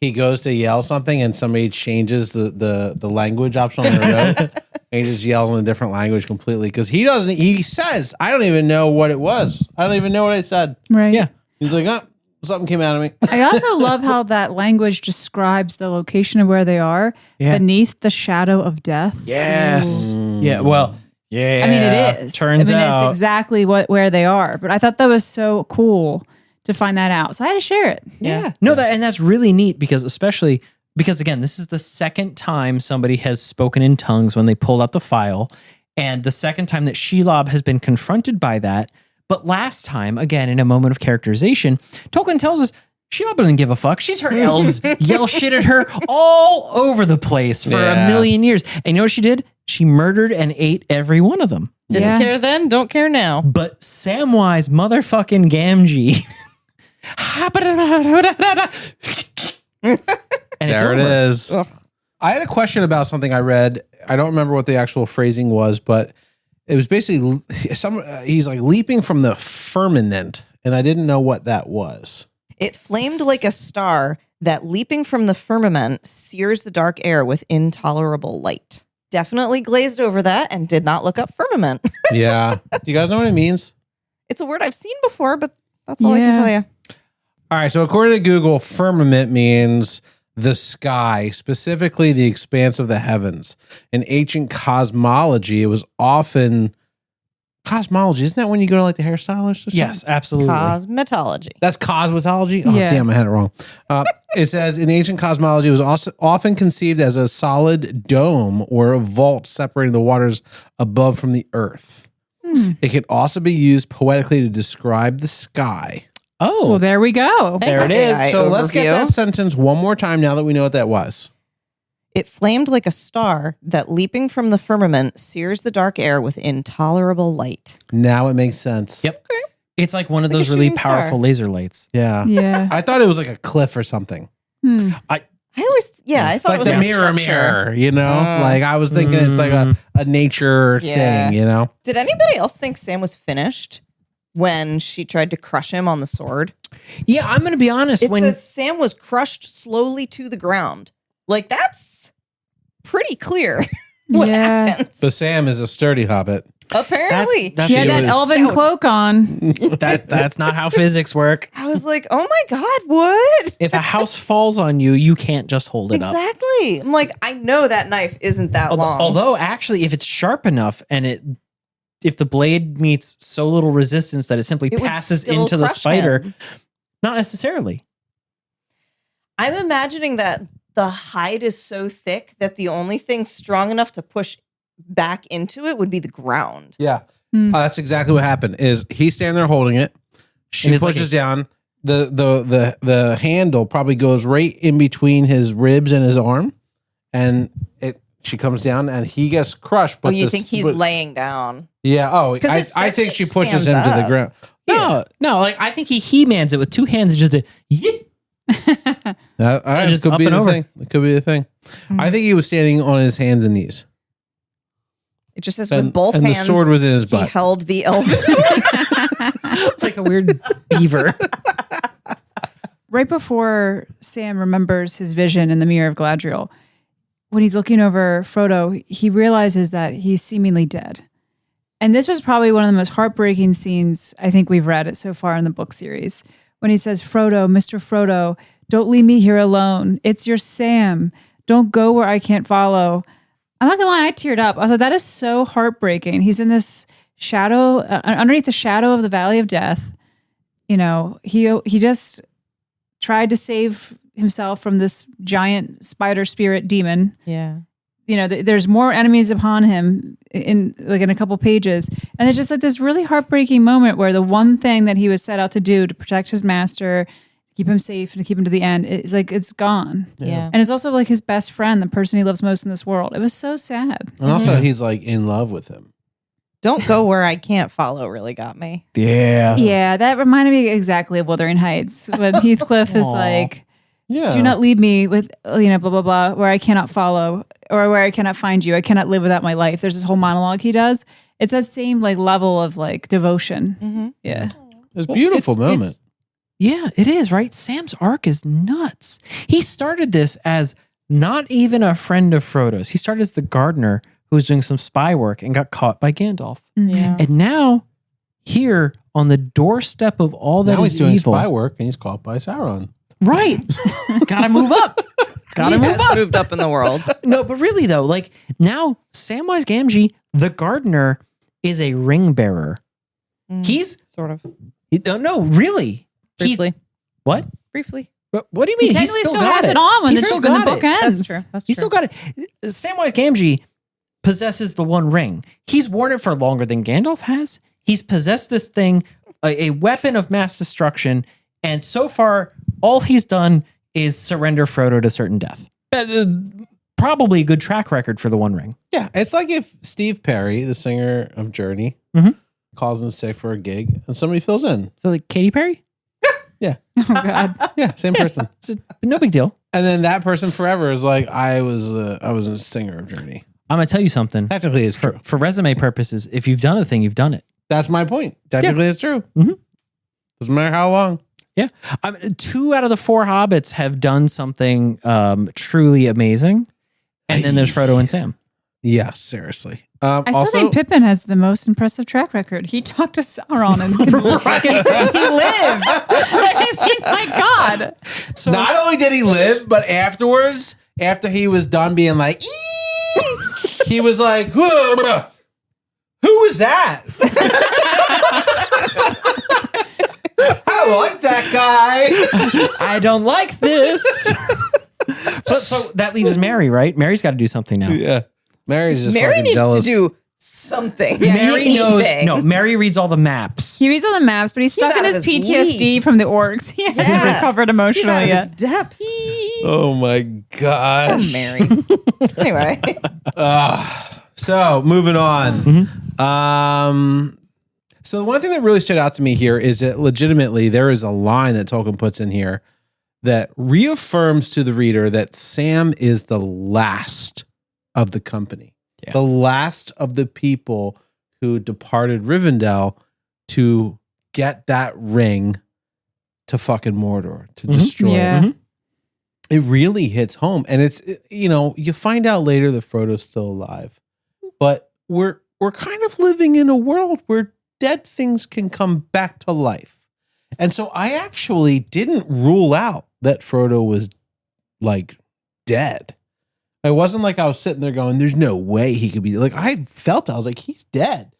he goes to yell something, and somebody changes the language option on their note, and he just yells in a different language completely because he doesn't. He says, "I don't even know what it was. I don't even know what I said." Right. Yeah. He's like, "Oh, something came out of me." I also love how that language describes the location of where they are beneath the shadow of death. Yes. Ooh. Yeah. Well, yeah. I mean, it is. Turns out. it's exactly where they are. But I thought that was so cool to find that out. So I had to share it. Yeah. No, that's really neat because especially because again, this is the second time somebody has spoken in tongues when they pulled out the file, and the second time that Shelob has been confronted by that. But last time, again, in a moment of characterization, Tolkien tells us Shelob doesn't give a fuck. She's heard elves yell shit at her all over the place for a million years. And you know what she did? She murdered and ate every one of them. Didn't care then, don't care now. But Samwise motherfucking Gamgee. And it's There it over. is. Ugh. I had a question about something I read. I don't remember what the actual phrasing was, but it was basically he's like leaping from the firmament, and I didn't know what that was. It flamed like a star that leaping from the firmament sears the dark air with intolerable light. Definitely glazed over that and did not look up firmament. Yeah. Do you guys know what it means? It's a word I've seen before, but that's all I can Yeah. tell you. All right. So according to Google, firmament means the sky, specifically the expanse of the heavens. In ancient cosmology, it was often cosmology. Isn't that when you go to like the hairstylist or something? Yes, absolutely. Cosmetology. That's cosmetology? Oh, Yeah. damn, I had it wrong. It says in ancient cosmology, it was also often conceived as a solid dome or a vault separating the waters above from the earth. It can also be used poetically to describe the sky. Oh, Well, there we go. There it is. AI So let's get overview. that sentence one more time now that we know what that was. It flamed like a star that leaping from the firmament sears the dark air with intolerable light. Now it makes sense. Yep. It's like one of Like a those really shooting star. powerful laser lights. Yeah. Yeah. I thought it was like a cliff or something. I always, I thought Like it was the like a mirror, structure. you know? Like I was thinking it's like a nature Yeah. thing, you know? Did anybody else think Sam was finished when she tried to crush him on the sword? Yeah, I'm going to be honest. It when says Sam was crushed slowly to the ground. Like, that's pretty clear what Yeah. happens. But Sam is a sturdy hobbit. Apparently. That's She had that was elven stout. cloak on. that's not how physics work. I was like, oh my God, what? If a house falls on you, you can't just hold it up. Exactly. I'm like, I know that knife isn't that long. Although, actually, if it's sharp enough and if the blade meets so little resistance that it simply It would passes still into the crush spider, him. not necessarily. I'm imagining that the hide is so thick that the only thing strong enough to push back into it would be the ground. Yeah. Hmm. That's exactly what happened. Is he's standing there holding it. She And it's like pushes down. The handle probably goes right in between his ribs and his arm, and she comes down and he gets crushed. But Oh, you think he's laying down? Yeah. Oh, 'Cause it I says think it she pushes him stands to the up. ground. No, like I think he he-mans it with two hands and just a yeet. All right, just it could up be and the over. thing. It could be the thing. I think he was standing on his hands and knees, It just says and, with both and hands. the sword was in his he butt. held the elven. like a weird beaver. Right before Sam remembers his vision in the Mirror of Galadriel, when he's looking over Frodo, he realizes that he's seemingly dead. And this was probably one of the most heartbreaking scenes I think we've read it so far in the book series. When he says, Frodo, Mr. Frodo, don't leave me here alone. It's your Sam. Don't go where I can't follow. I'm not gonna lie, I teared up. I thought that is so heartbreaking. He's in this shadow, underneath the shadow of the Valley of Death. You know, he just tried to save himself from this giant spider spirit demon. Yeah. You know, there's more enemies upon him in a couple pages, and it's just like this really heartbreaking moment where the one thing that he was set out to do to protect his master, keep him safe, and to keep him to the end, it's like it's gone. Yeah. And it's also like his best friend, the person he loves most in this world. It was so sad. And also, he's like in love with him. Don't go where I can't follow really got me. Yeah. Yeah, that reminded me exactly of Wuthering Heights when Heathcliff is Aw. like, Yeah. do not leave me with, blah, blah, blah, where I cannot follow or where I cannot find you. I cannot live without my life. There's this whole monologue he does. It's that same like level of like devotion. Mm-hmm. Yeah. It was a beautiful moment. Yeah, it is, right? Sam's arc is nuts. He started this as not even a friend of Frodo's. He started as the gardener who was doing some spy work and got caught by Gandalf. Yeah. And now, here on the doorstep of all that Now is he's doing evil, spy work and he's caught by Sauron. right? Gotta move up. Gotta He move has up. moved up in the world. No, but really though, like now, Samwise Gamgee, the gardener, is a ring bearer. He's Sort of. no, really. Briefly. What? Briefly. What do you He mean? technically still got has it on when He's the still when the got book it. ends. That's true. That's He's true. still got it. Samwise Gamgee possesses the One Ring. He's worn it for longer than Gandalf has. He's possessed this thing, a weapon of mass destruction, and so far, all he's done is surrender Frodo to certain death. Probably a good track record for the One Ring. Yeah, it's like if Steve Perry, the singer of Journey, Mhm. calls in sick for a gig and somebody fills in. So like Katy Perry? Oh God. Yeah, same person. It's no big deal. And then that person forever is like, I was a singer of Journey. I'm going to tell you something. Technically, it's true. For resume purposes, if you've done a thing, you've done it. That's my point. Technically, it's true. Mhm. Doesn't matter how long. Yeah. 2 out of the 4 hobbits have done something truly amazing. And then there's Frodo and Sam. Yeah, seriously. I still Also, think Pippin has the most impressive track record. He talked to Sauron and and said he lived. I mean, my God. So not only did he live, but afterwards, after he was done being like, "Ee!" he was like, who was that? I like that guy. I don't like this. But so that leaves Mary, right? Mary's got to do something now. Yeah. Mary's just Mary fucking needs jealous. to do something. Mary knows. Anything. No, Mary reads all the maps. He reads all the maps, but he's stuck in out of his his PTSD league. from the orcs. He hasn't Yeah. recovered He's emotionally out of his yet. depth. Oh my gosh. Oh, Mary. Anyway. So moving on. Mhm. So one thing that really stood out to me here is that legitimately there is a line that Tolkien puts in here that reaffirms to the reader that Sam is the last of the company, Yeah. the last of the people who departed Rivendell to get that ring to fucking Mordor, to destroy Yeah. it. It really hits home. And it's, you find out later that Frodo's still alive, but we're kind of living in a world where dead things can come back to life. And so I actually didn't rule out that Frodo was like dead. It wasn't like I was sitting there going, there's no way he could be like, I was like, he's dead.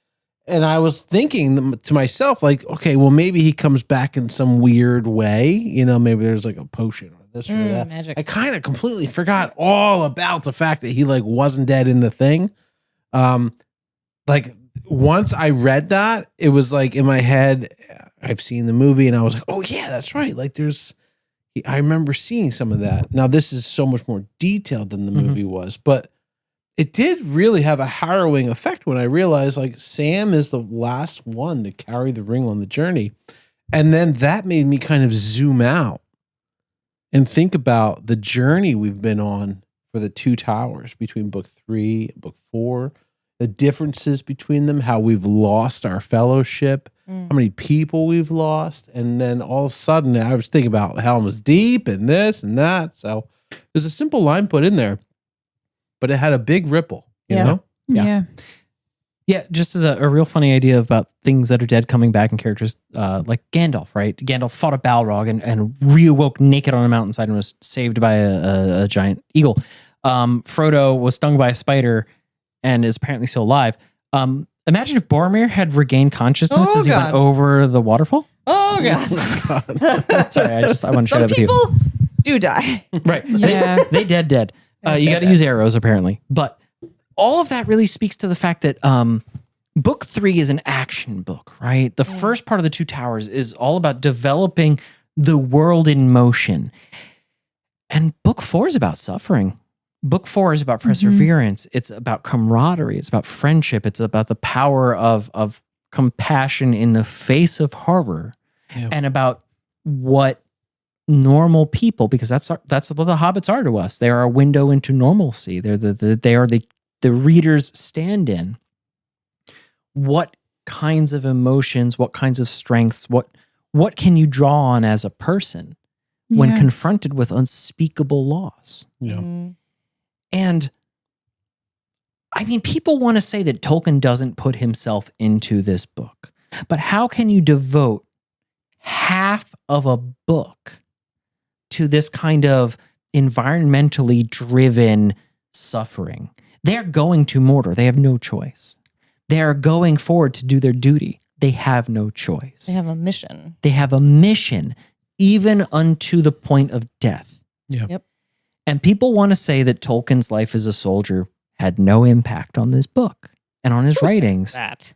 And I was thinking to myself, like, okay, well, maybe he comes back in some weird way. Maybe there's like a potion or this or that. Magic. I kind of completely forgot all about the fact that he like wasn't dead in the thing. Like once I read that, it was like in my head, I've seen the movie and I was like, oh yeah, that's right. Like I remember seeing some of that. Now this is so much more detailed than the movie was, but it did really have a harrowing effect when I realized like Sam is the last one to carry the ring on the journey. And then that made me kind of zoom out and think about the journey we've been on for the 2 towers between book 3 and book 4, the differences between them, how we've lost our fellowship, how many people we've lost. And then all of a sudden I was thinking about Helm's Deep and this and that. So there's a simple line put in there, but it had a big ripple, you know? Yeah. Yeah, just as a real funny idea about things that are dead coming back and characters like Gandalf, right? Gandalf fought a Balrog and reawoke naked on a mountainside and was saved by a giant eagle. Frodo was stung by a spider and is apparently still alive. Imagine if Boromir had regained consciousness as he went over the waterfall. Oh, God. Sorry, I want to share that Some with you. people do die. Right. Yeah. They dead. You got to use arrows apparently. But all of that really speaks to the fact that book 3 is an action book, right? The first part of the 2 towers is all about developing the world in motion. And book 4 is about suffering. Book 4 is about perseverance. It's about camaraderie. It's about friendship. It's about the power of compassion in the face of horror, and about what normal people, because that's what the hobbits are to us. They are a window into normalcy. They are the reader's stand-in. What kinds of emotions, what kinds of strengths, what can you draw on as a person when confronted with unspeakable loss? Yeah. And I mean, people want to say that Tolkien doesn't put himself into this book, but how can you devote half of a book to this kind of environmentally driven suffering? They're going to Mordor. They have no choice. They are going forward to do their duty. They have no choice. They have a mission. They have a mission, even unto the point of death. Yeah. Yep. And people want to say that Tolkien's life as a soldier had no impact on this book and on his writings. That.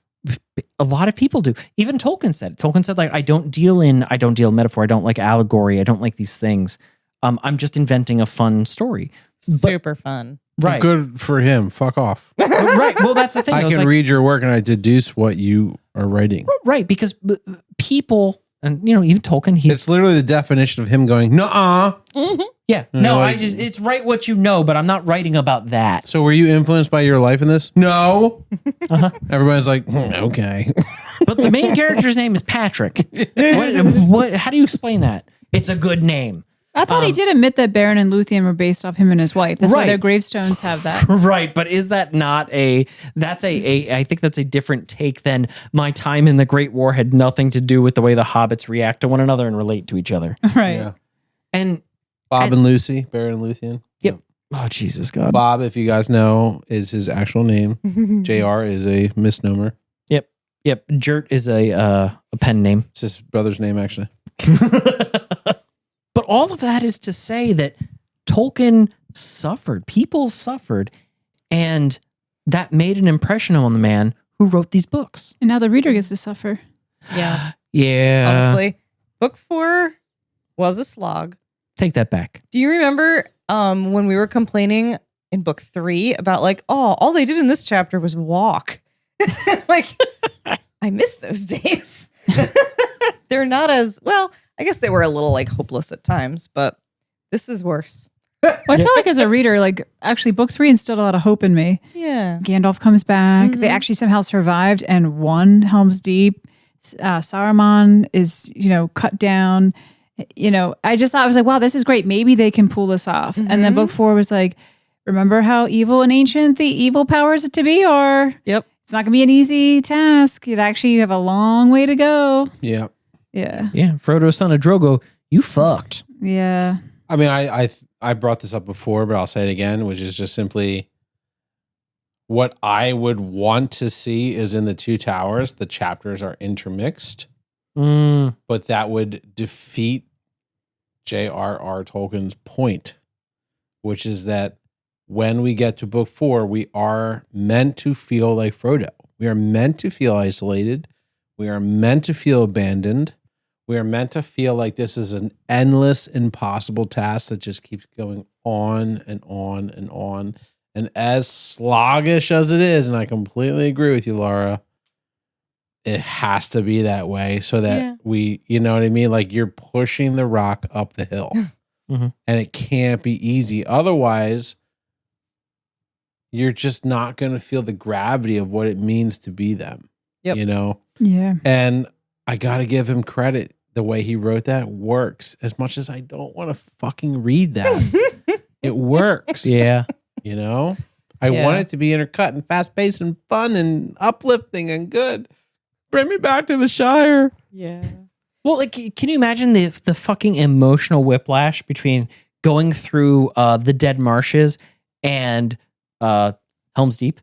A lot of people do. Even Tolkien said. Tolkien said, like, I don't deal in metaphor. I don't like allegory. I don't like these things. I'm just inventing a fun story. Super fun. Right. Good for him. Fuck off. Right. Well, that's the thing. I can read your work and I deduce what you are writing. Right. Because people, and even Tolkien, it's literally the definition of him going, nuh-uh. Mm-hmm. Yeah. No, it's write what you know, but I'm not writing about that. So were you influenced by your life in this? No. Everybody's like, okay. But the main character's name is Patrick. What? How do you explain that? It's a good name. I thought he did admit that Beren and Luthien were based off him and his wife. That's why their gravestones have that. Right, but is that not I think that's a different take than my time in the Great War had nothing to do with the way the hobbits react to one another and relate to each other. Right. Yeah. And Bob and Lucy, Beren and Luthien. Yep. Oh, Jesus God. Bob, if you guys know, is his actual name. JR is a misnomer. Yep. Jert is a pen name. It's his brother's name, actually. But all of that is to say that Tolkien suffered. People suffered. And that made an impression on the man who wrote these books. And now the reader gets to suffer. Yeah. Yeah. Honestly, book 4 was a slog. Take that back. Do you remember when we were complaining in book 3 about like, oh, all they did in this chapter was walk? Like, I miss those days. They're not as, well, I guess they were a little like hopeless at times, but this is worse. Well, I feel like as a reader, like actually book 3 instilled a lot of hope in me. Yeah. Gandalf comes back. They actually somehow survived and won Helm's Deep. Saruman is, cut down. I just thought, I was like, wow, this is great. Maybe they can pull this off. And then book 4 was like, remember how evil and ancient the evil powers to be are. Yep. It's not going to be an easy task. You have a long way to go. Yeah. Yeah. Yeah. Frodo, son of Drogo, you fucked. Yeah. I mean, I brought this up before, but I'll say it again, which is just simply what I would want to see is in the Two Towers, the chapters are intermixed, but that would defeat J.R.R. Tolkien's point, which is that when we get to book 4, we are meant to feel like Frodo. We are meant to feel isolated. We are meant to feel abandoned. We are meant to feel like this is an endless, impossible task that just keeps going on and on and on. And as sluggish as it is, and I completely agree with you, Laura, it has to be that way so that we, you know what I mean? Like you're pushing the rock up the hill. And it can't be easy. Otherwise, you're just not going to feel the gravity of what it means to be them. Yep. Yeah. And I got to give him credit. The way he wrote that works. As much as I don't want to fucking read that, it works. Yeah. I want it to be intercut and fast paced and fun and uplifting and good. Bring me back to the Shire. Yeah. Well, like, can you imagine the fucking emotional whiplash between going through the Dead Marshes and Helm's Deep?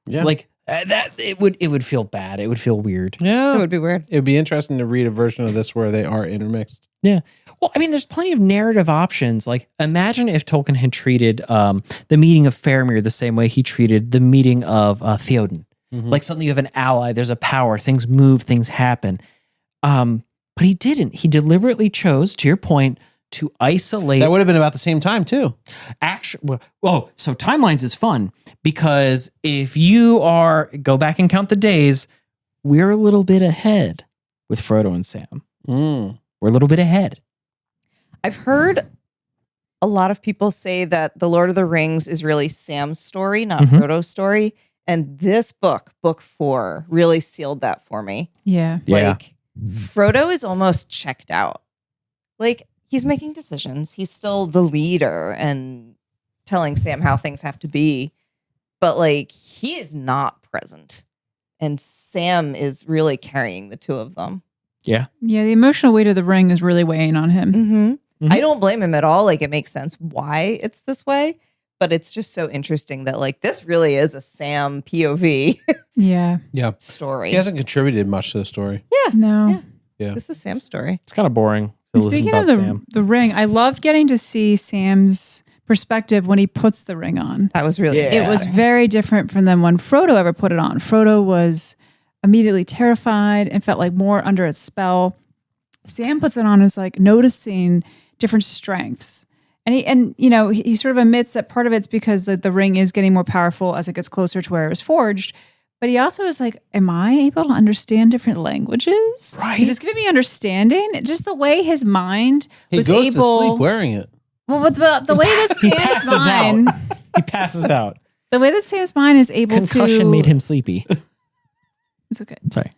Yeah. Like that, it would feel bad. It would feel weird. Yeah. It would be weird. It'd be interesting to read a version of this where they are intermixed. Yeah. Well, I mean, there's plenty of narrative options. Like, imagine if Tolkien had treated the meeting of Faramir the same way he treated the meeting of Theoden. Like, suddenly you have an ally, there's a power, things move, things happen. But he didn't. He deliberately chose, to your point, to isolate. That would have been about the same time too. Actually, so timelines is fun because if you go back and count the days, we're a little bit ahead with Frodo and Sam. We're a little bit ahead. I've heard a lot of people say that The Lord of the Rings is really Sam's story, not Frodo's story. And this book 4, really sealed that for me. Yeah. Like, Frodo is almost checked out. Like, he's making decisions. He's still the leader and telling Sam how things have to be. But, like, he is not present. And Sam is really carrying the two of them. Yeah. Yeah, the emotional weight of the ring is really weighing on him. Mm-hmm. I don't blame him at all. Like, it makes sense why it's this way. But it's just so interesting that, like, this really is a Sam POV Yeah. story. He hasn't contributed much to the story. No. Yeah. This is Sam's story. It's kind of boring to listen Speaking about of Sam. the ring, I love getting to see Sam's perspective when he puts the ring on. That was really It was very different from than when Frodo ever put it on. Frodo was immediately terrified and felt like more under its spell. Sam puts it on as like noticing different strengths. And he sort of admits that part of it's because the ring is getting more powerful as it gets closer to where it was forged. But he also is like, am I able to understand different languages? Right. Is this giving me understanding? Just the way his mind He was goes able... to sleep wearing it. Well, but the way that He Sam's passes mind... out. He passes out. The way that Sam's mind is able Concussion made him sleepy. It's okay. Sorry.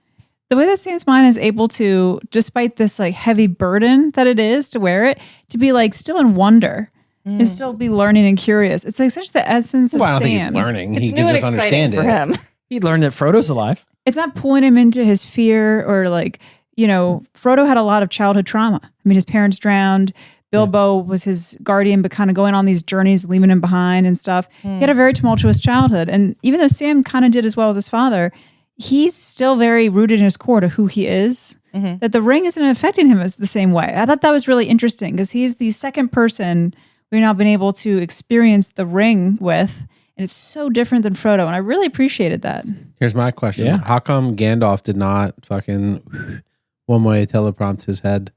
The way that Sam's mind is able to, despite this like heavy burden that it is to wear it, to be like still in wonder and still be learning and curious. It's like such the essence of Well, I don't Sam. think he's learning. It's He new can and just exciting understand for it. him. He learned that Frodo's alive. It's not pulling him into his fear or like, Frodo had a lot of childhood trauma. I mean, his parents drowned. Bilbo was his guardian, but kind of going on these journeys, leaving him behind and stuff. He had a very tumultuous childhood. And even though Sam kind of did as well with his father, he's still very rooted in his core to who he is, that the ring isn't affecting him as the same way. I thought that was really interesting because he's the second person we've now been able to experience the ring with. And it's so different than Frodo. And I really appreciated that. Here's my question. Yeah. How come Gandalf did not fucking one-way teleprompt his head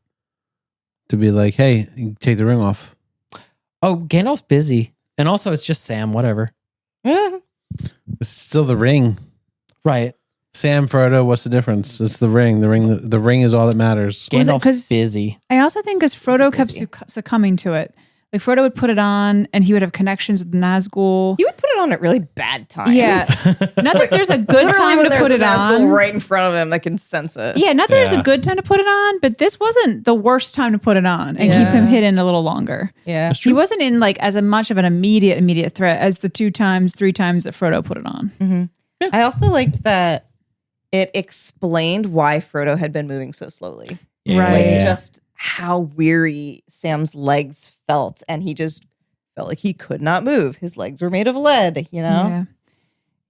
to be like, hey, you take the ring off? Oh, Gandalf's busy. And also it's just Sam, whatever. It's still the ring. Right. Sam, Frodo, what's the difference? It's the ring. The ring is all that matters. Was it 'cause- Gandalf's busy. I also think because Frodo kept busy? succumbing to it. Like Frodo would put it on and he would have connections with Nazgul. He would put it on at really bad times. Yeah. Not that there's a good Literally time when to there's put a it Nazgul on. right in front of him that can sense it. Yeah, not that there's Yeah. a good time to put it on, but this wasn't the worst time to put it on and keep Yeah. him hidden a little longer. Yeah. He wasn't in like as much of an immediate threat as the 3 times that Frodo put it on. I also liked that it explained why Frodo had been moving so slowly. Right. Like just how weary Sam's legs felt. And he just felt like he could not move. His legs were made of lead, Yeah.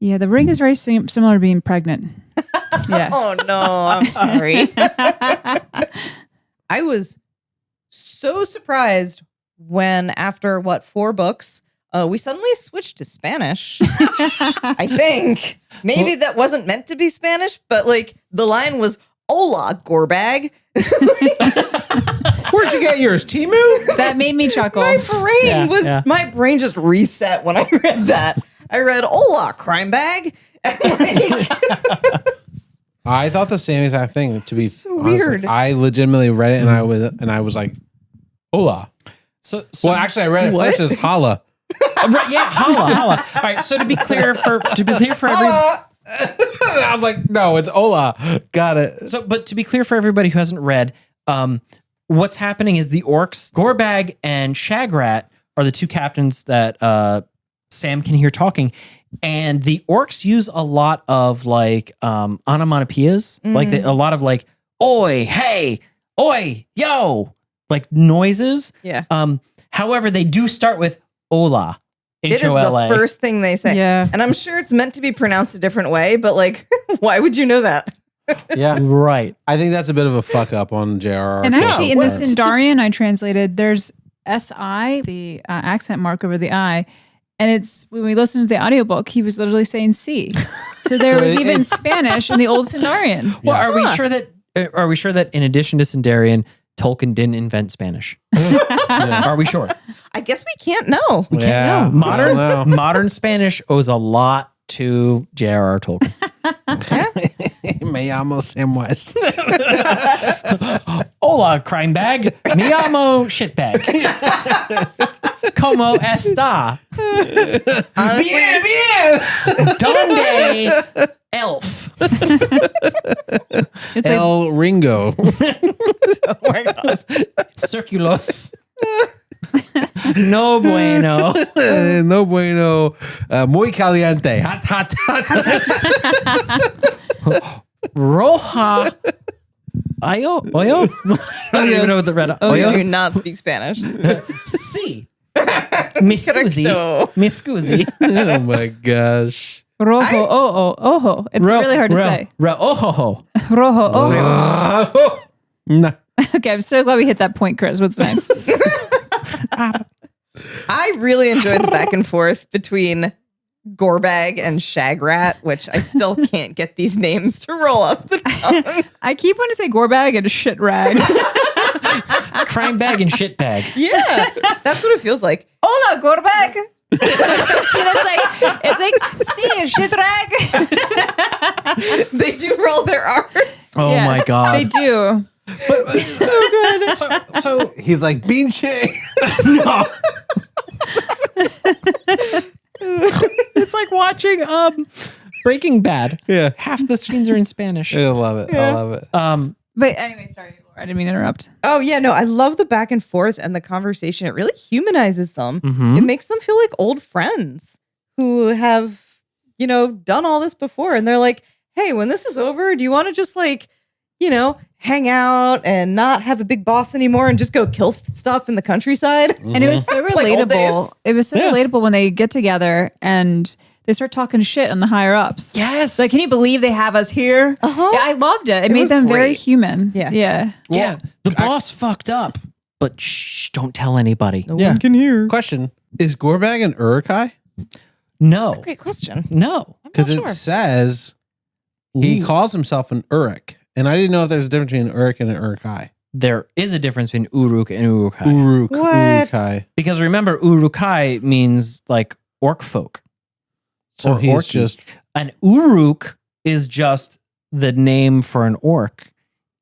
Yeah, the ring is very similar to being pregnant. Yeah. Oh no, I'm sorry. I was so surprised when after 4 books, we suddenly switched to Spanish. I think maybe that wasn't meant to be Spanish, but like the line was "Hola, Gorbag." Where'd you get yours, Timu? That made me chuckle. My brain just reset when I read that. I read "Hola, crime bag." And like, I thought the same exact thing. To be So honest, weird. like, I legitimately read it and I was like, "Hola." So Well, actually, I read it What? first as "Holla." right, yeah, holla. All right, so to be clear for every Holla! I was like, "No, it's "Hola." Got it. but to be clear for everybody who hasn't read, what's happening is the orcs, Gorbag and Shagrat, are the 2 captains that Sam can hear talking. And the orcs use a lot of like onomatopoeias, like a lot of like oi, hey, oi, yo, like noises. yeah. However, they do start with hola. It is the H-O-L-A. first thing they say. Yeah. And I'm sure it's meant to be pronounced a different way, but like, why would you know that? Yeah, Right. I think that's a bit of a fuck up on J.R.R. And actually, in the Tolkien's part. Sindarian I translated, there's SI, the accent mark over the I. And it's when we listened to the audiobook, he was literally saying C. So there So was even it's- Spanish in the old Sindarian. Well, Yeah. are we sure that in addition to Sindarian, Tolkien didn't invent Spanish. Yeah. Are we sure? I guess we can't know. We Yeah, can't know. I don't know. Modern Spanish owes a lot to J.R.R. Tolkien. Me llamo Samwise. Hola, crime bag. Me llamo shitbag. ¿Cómo está? Bien, bien. ¿Dónde elf? It's like, El Ringo. Oh my God. Circulos. No bueno. No bueno. Muy caliente. Hot, hot, hot. Roja. Ayo. Oyo? I don't even know what the red. Oh, you do Oyos? not speak Spanish. Si. Mi scusi. Correcto. Mi scusi. Oh my gosh. rojo, ojo. It's really hard to say. Oho. Rojo, ojo. Nah. Okay, I'm so glad we hit that point, Chris. What's next? I really enjoyed the back and forth between Gorbag and Shagrat, which I still can't get these names to roll off the tongue. I keep wanting to say gorebag and shit rag. Crime bag and shit bag. Yeah, that's what it feels like. Hola, Gorbag. it's like, see, shit rag. They do roll their R's. Oh Yes, my God. They do. So good. So he's like, Pinche. No. It's like watching Breaking Bad. Yeah. Half the scenes are in Spanish. I love it. I love it. But anyway, sorry, Laura. I didn't mean to interrupt. Oh, yeah, no, I love the back and forth and the conversation. It really humanizes them. Mhm. It makes them feel like old friends who have, done all this before. And they're like, hey, when this is over, do you want to just hang out and not have a big boss anymore and just go kill stuff in the countryside? And it was so Like old relatable. days. It was so relatable when they get together and they start talking shit on the higher ups. Yes. Like, can you believe they have us here? Uh-huh. Yeah, I loved it. It It made was them very great. human. Yeah. Yeah. yeah. The boss fucked up, but shh, don't tell anybody. No Yeah. one can hear. Question: is Gorbag an Uruk-hai? No. That's a great question. No. I'm Because not it sure. says he Ooh. calls himself an Uruk, and I didn't know if there's a difference between an Uruk and an Uruk-hai. There is a difference between Uruk and Uruk-hai. Uruk, What? Uruk-hai. Because remember, Uruk-hai means like orc folk. So Or he's orky. just An Uruk is just the name for an orc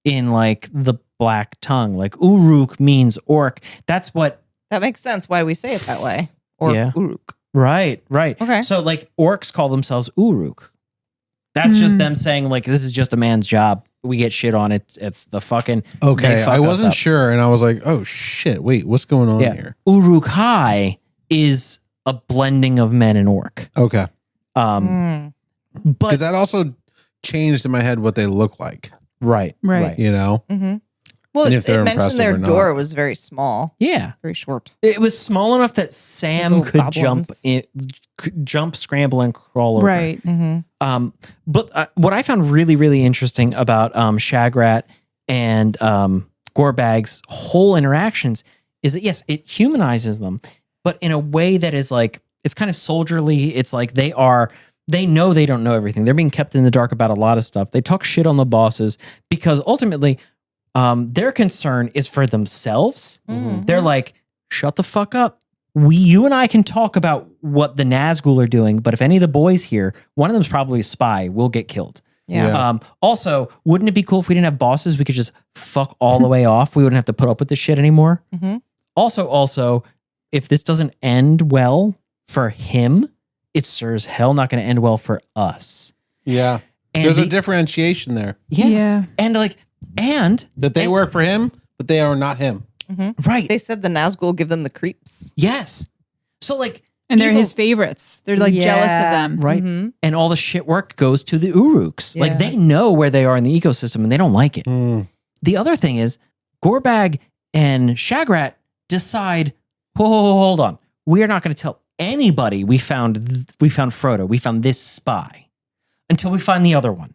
in like the black tongue. Like Uruk means orc. That's what. That makes sense why we say it that way. Or Yeah. Uruk. Right. Okay. So like orcs call themselves Uruk. That's just Hmm. them saying like this is just a man's job. We get shit on it. It's the fucking okay. they fuck I us wasn't up. sure, and I was like, "Oh shit! Wait, what's going on Yeah. here?" Uruk-hai is a blending of men and orc. Okay, Mm. But because that also changed in my head what they look like. right. Right. You know, Mm-hmm. Well, And it if they're mentioned impressive their or not. door was very small, Yeah. very short. It was small enough that Sam Little could goblins. jump, scramble, and crawl over. Right. Mm-hmm. But what I found really, really interesting about Shagrat and Gorbag's whole interactions is that yes, it humanizes them, but in a way that is like it's kind of soldierly. It's like they know they don't know everything. They're being kept in the dark about a lot of stuff. They talk shit on the bosses because ultimately their concern is for themselves. Mm-hmm. They're like, shut the fuck up. You and I can talk about what the Nazgul are doing, but if any of the boys here, one of them's probably a spy, we'll get killed. Yeah. Yeah. Also, wouldn't it be cool if we didn't have bosses? We could just fuck all the way off. We wouldn't have to put up with this shit anymore. Mhm. Also, if this doesn't end well for him, it's sure as hell not going to end well for us. yeah. And There's a the- differentiation there yeah. And that they work for him, but they are not him. right. They said the Nazgul give them the creeps. Yes. So like, And they're evil- his favorites. They're like jealous of them. Right. Mhm. And all the shit work goes to the Uruks. Like Yeah. they know where they are in the ecosystem and they don't like it. Mm. The other thing is Gorbag and Shagrat decide, hold on. We are not going to tell anybody we found Frodo. We found this spy until we find the other one.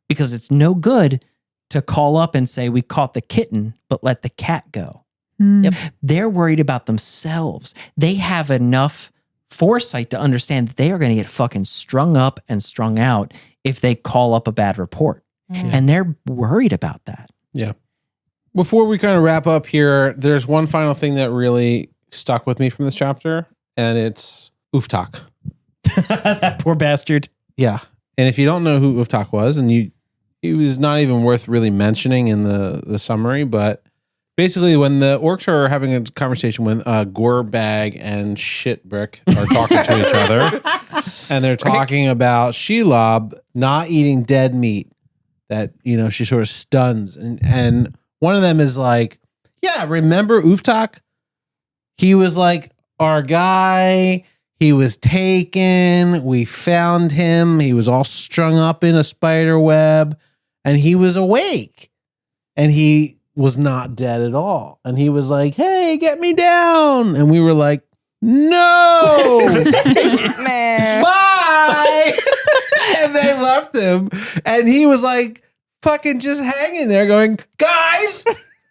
Because it's no good to call up and say we caught the kitten, but let the cat go. Hmm. Yep. They're worried about themselves. They have enough foresight to understand that they are going to get fucking strung up and strung out if they call up a bad report. Mhm. And they're worried about that. Yeah. Before we kind of wrap up here, there's one final thing that really stuck with me from this chapter, and it's Uftak. That poor bastard. Yeah. And if you don't know who Uftak was, and he was not even worth really mentioning in the summary, but basically when the orcs are having a conversation when Gorebag and Shitbrick are talking to each other, and they're talking about Shelob not eating dead meat that, she sort of stuns. And one of them is like, yeah, remember Uftak? He was like our guy. He was taken. We found him. He was all strung up in a spider web, and he was awake, and he was not dead at all. And he was like, hey, get me down. And we were like, no, Man. bye. And they left him. And he was like, fucking just hanging there going, guys.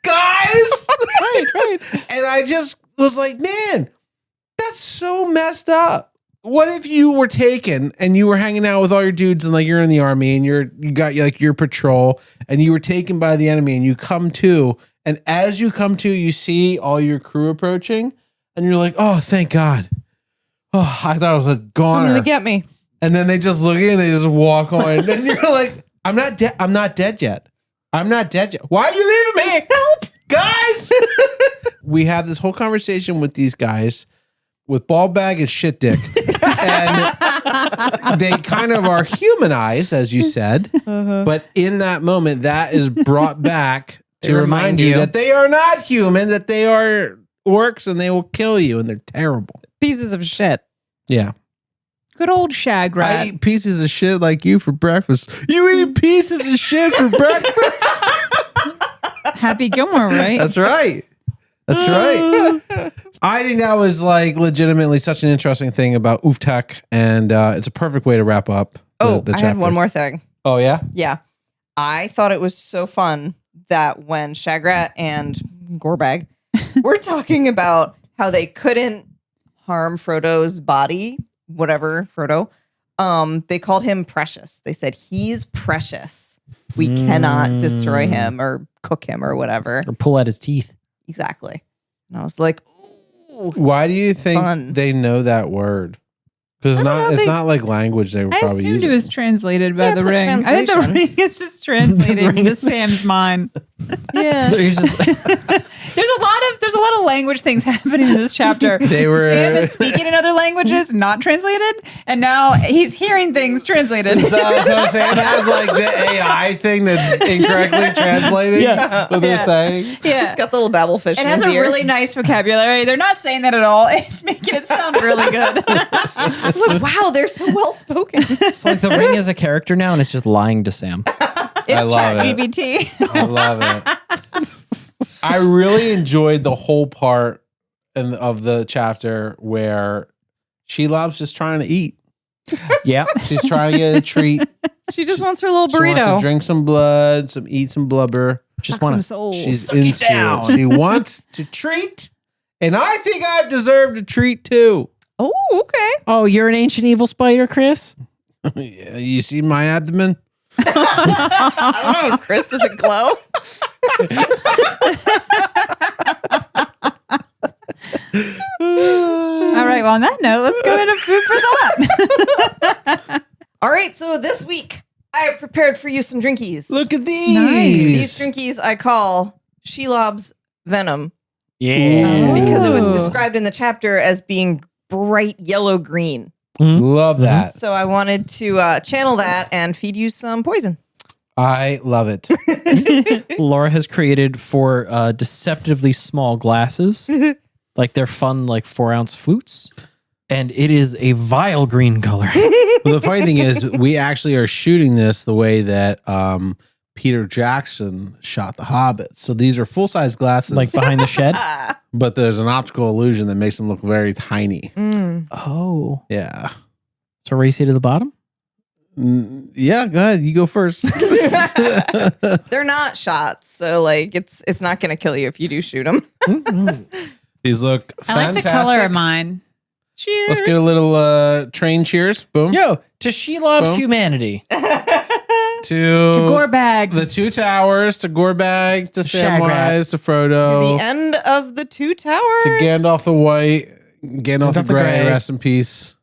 Right. And I just was like, man, that's so messed up. What if you were taken and you were hanging out with all your dudes and like you're in the army and you got like your patrol and you were taken by the enemy and you come to, and as you come to, you see all your crew approaching and you're like, oh, thank God. Oh, I thought it was a goner. Come to get me. And then they just look at you and they just walk on. And you're like, I'm not dead. I'm not dead yet. Why are you leaving me? Help, guys. We have this whole conversation with these guys with Ballbag and Shit Dick. And they kind of are humanized, as you said. Uh-huh. But in that moment, that is brought back to remind you that they are not human, that they are orcs and they will kill you and they're terrible. Pieces of shit. Yeah. Good old shag I rat. eat pieces of shit like you for breakfast. You eat pieces of shit for breakfast? Happy Gilmore, right? That's right. I think that was like legitimately such an interesting thing about Uftak, and it's a perfect way to wrap up the I chapter. had one more thing. Oh, yeah? Yeah. I thought it was so fun that when Shagrat and Gorebag were talking about how they couldn't harm Frodo's body, whatever, Frodo, they called him precious. They said, he's precious. We cannot destroy him or cook him or whatever. Or pull out his teeth. Exactly. And I was like, ooh. Why do you think Fun. they know that word? Because it's not like language they were I probably assumed using. it was translated by Yeah, the it's a ring. I think the translation. ring is just translated ring into is- Sam's mind. Yeah. He's just- There's a lot of language things happening in this chapter. They were- Sam is speaking in other languages, not translated, and now he's hearing things translated. So Sam has like the AI thing that's incorrectly translating what they're Yeah. saying. Yeah. He's got the little babblefish It in has his a ear. really nice vocabulary. They're not saying that at all. It's making it sound really good. I'm like, wow, they're so well spoken. It's like the ring is a character now, and it's just lying to Sam. It's I love it. ChatGPT. I love it. I really enjoyed the whole part of the chapter where Shelob's just trying to eat. Yeah. She's trying to get a treat. She just wants her little She wants burrito. to drink some blood, eat some blubber. Just Suck some want souls. She's Suck it into down. it. She wants to treat, and I think I deserve a treat too. Oh, okay. Oh, you're an ancient evil spider, Chris? Yeah, you see my abdomen? I don't know. Chris, does it glow? All right. Well, on that note, let's go into food for thought. All right. So this week, I have prepared for you some drinkies. Look at these. These drinkies I call Shelob's Venom Yeah. because it was Ooh. described in the chapter as being bright yellow-green. Love that. So I wanted to channel that and feed you some poison. I love it. Laura has created 4 deceptively small glasses. Like they're fun, like 4-ounce flutes. And it is a vile green color. Well, the funny thing is, we actually are shooting this the way that Peter Jackson shot The Hobbit. So these are full-size glasses, Like behind the shed. but there's an optical illusion that makes them look very tiny. Oh. Yeah. So race you to the bottom? Yeah, go ahead. You go first. They're not shots, so like it's not going to kill you if you do shoot them. These look I like fantastic. the color of mine. Cheers. Let's get a little train cheers. Boom. Yo, to Shelob's Boom. humanity. to Gorbag. the two towers, to Gorbag, to Shagrat. Samwise, to Frodo, The end of the two towers. to Gandalf the White, Gandalf the Gandalf the Grey, Grey. rest in peace.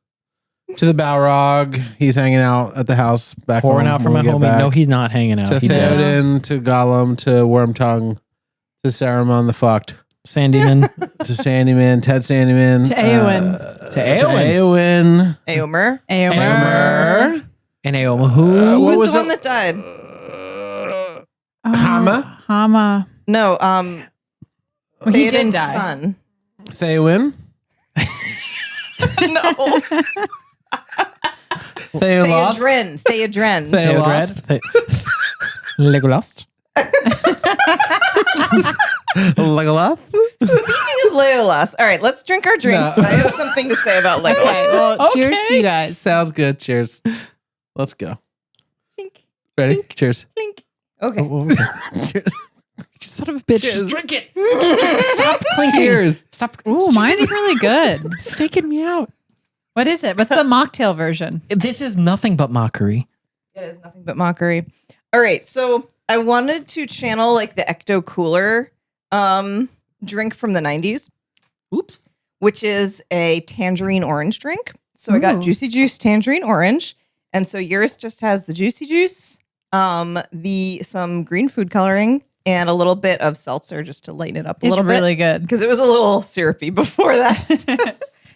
To the Balrog, he's hanging out at the house back Pouring home out for when my we get homie. back. No, he's not hanging out. To He did. Theoden, to Gollum, to Wormtongue, to Saruman the Fucked, Sandyman. to Sandyman, Ted Sandyman, To Eowyn. To Eowyn. Eowyn, Eomer. Eomer. And Eowyn who? Who What was was the one it? that died? Hama? Hama. No, Well, he did Theoden's die. son. Theowen, No. Theolost, Theodren. Theolost, Legolas. Legolas. Speaking of Legolas, all right, let's drink our drinks. No. I have something to say about Legolas. Okay, well, cheers Okay. to you guys. Sounds good. Cheers. Let's go. Clink, Ready? Clink. Cheers. clink. Okay. Cheers. You son of a bitch. Cheers. Just drink it. Stop clinking. Cheers. Stop. Ooh, mine's really good. It's faking me out. What is it? What's the mocktail version? This is nothing but mockery. It is nothing but mockery. All right, so I wanted to channel like the Ecto Cooler drink from the 90s, Oops. which is a tangerine orange drink. So I got Ooh. Juicy Juice tangerine orange. And so yours just has the Juicy Juice, some green food coloring, and a little bit of seltzer just to lighten it up a It's little bit. really good. Because it was a little syrupy before that.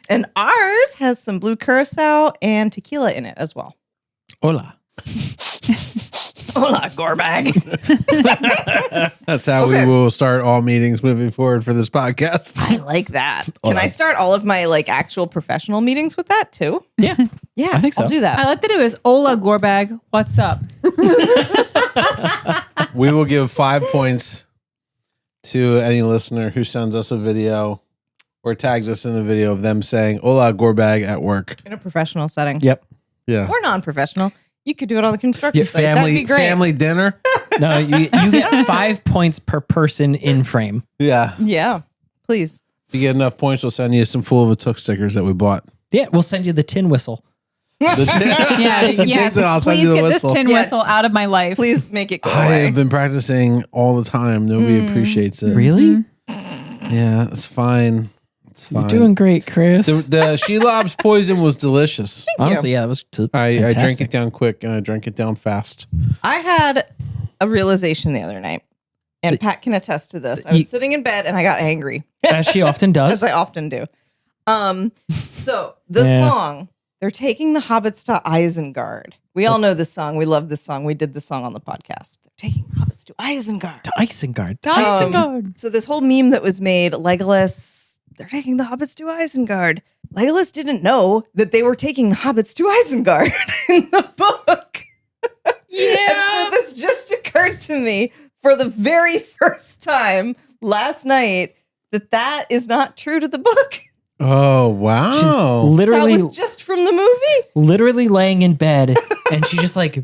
And ours has some blue curacao and tequila in it as well. Hola. Hola, Gorbag. That's how Okay. we will start all meetings moving forward for this podcast. I like that. Can Hola. I start all of my like actual professional meetings with that too? Yeah. Yeah, I think so. I'll do that. I like that it was Ola Gorbag. What's up? We will give 5 points to any listener who sends us a video or tags us in a video of them saying "Hola, Gorbag" at work. In a professional setting. Yep. Yeah. Or non-professional. You could do it on the construction Yeah, site. That'd be great. family dinner. No, you get 5 points per person in frame. Yeah. Yeah, please. If you get enough points, we'll send you some Full of a Took stickers that we bought. Yeah, we'll send you the tin whistle. Yes, yes. I'll send Please you the get whistle. this tin Yeah. whistle out of my life. Please make it go I away. have been practicing all the time. Nobody appreciates it. Really? Yeah, it's fine. It's fine. You're doing great, Chris. The Shelob's poison was delicious. Honestly, yeah, that was I drank fantastic. it down quick and I drank it down fast. I had a realization the other night, and So- Pat can attest to this. I was sitting in bed and I got angry, As she often as does. I often do. So the Yeah. song, they're taking the hobbits to Isengard. We all know this song. We love this song. We did this song on the podcast. They're taking hobbits to Isengard. To Isengard. To Um, Isengard. So this whole meme that was made, Legolas, they're taking the hobbits to Isengard. Legolas didn't know that they were taking the hobbits to Isengard in the book. Yeah. And so this just occurred to me for the very first time last night that is not true to the book. Oh, wow. That Literally, was just from the movie. literally laying in bed, and she just like,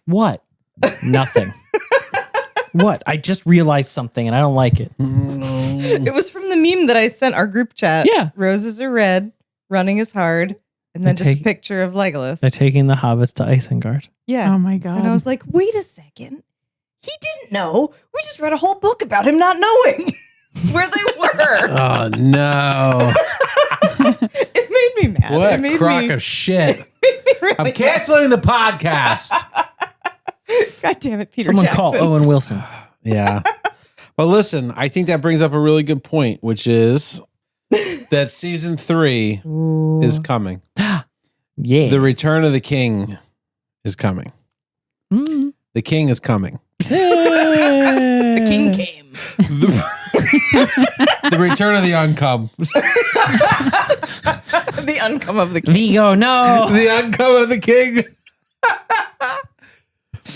what? Nothing. What? I just realized something, and I don't like it. It was from the meme that I sent our group chat. Yeah. Roses are red, running is hard, and then They just a take- picture of Legolas. They're taking the hobbits to Isengard. Yeah. Oh my god. And I was like, wait a second. He didn't know. We just read a whole book about him not knowing where they were. Oh, no. It made me mad. What it a made crock me, of shit. made me really I'm mad. canceling the podcast. God damn it, Peter Someone Jackson. call Owen Wilson. Yeah. But listen, I think that brings up a really good point, which is that season 3 is coming. Yeah. The Return of the King is coming. Mm. The King is coming. The king came. The, the Return of the Uncome. The uncome of the king. Vigo, no. The Uncome of the King.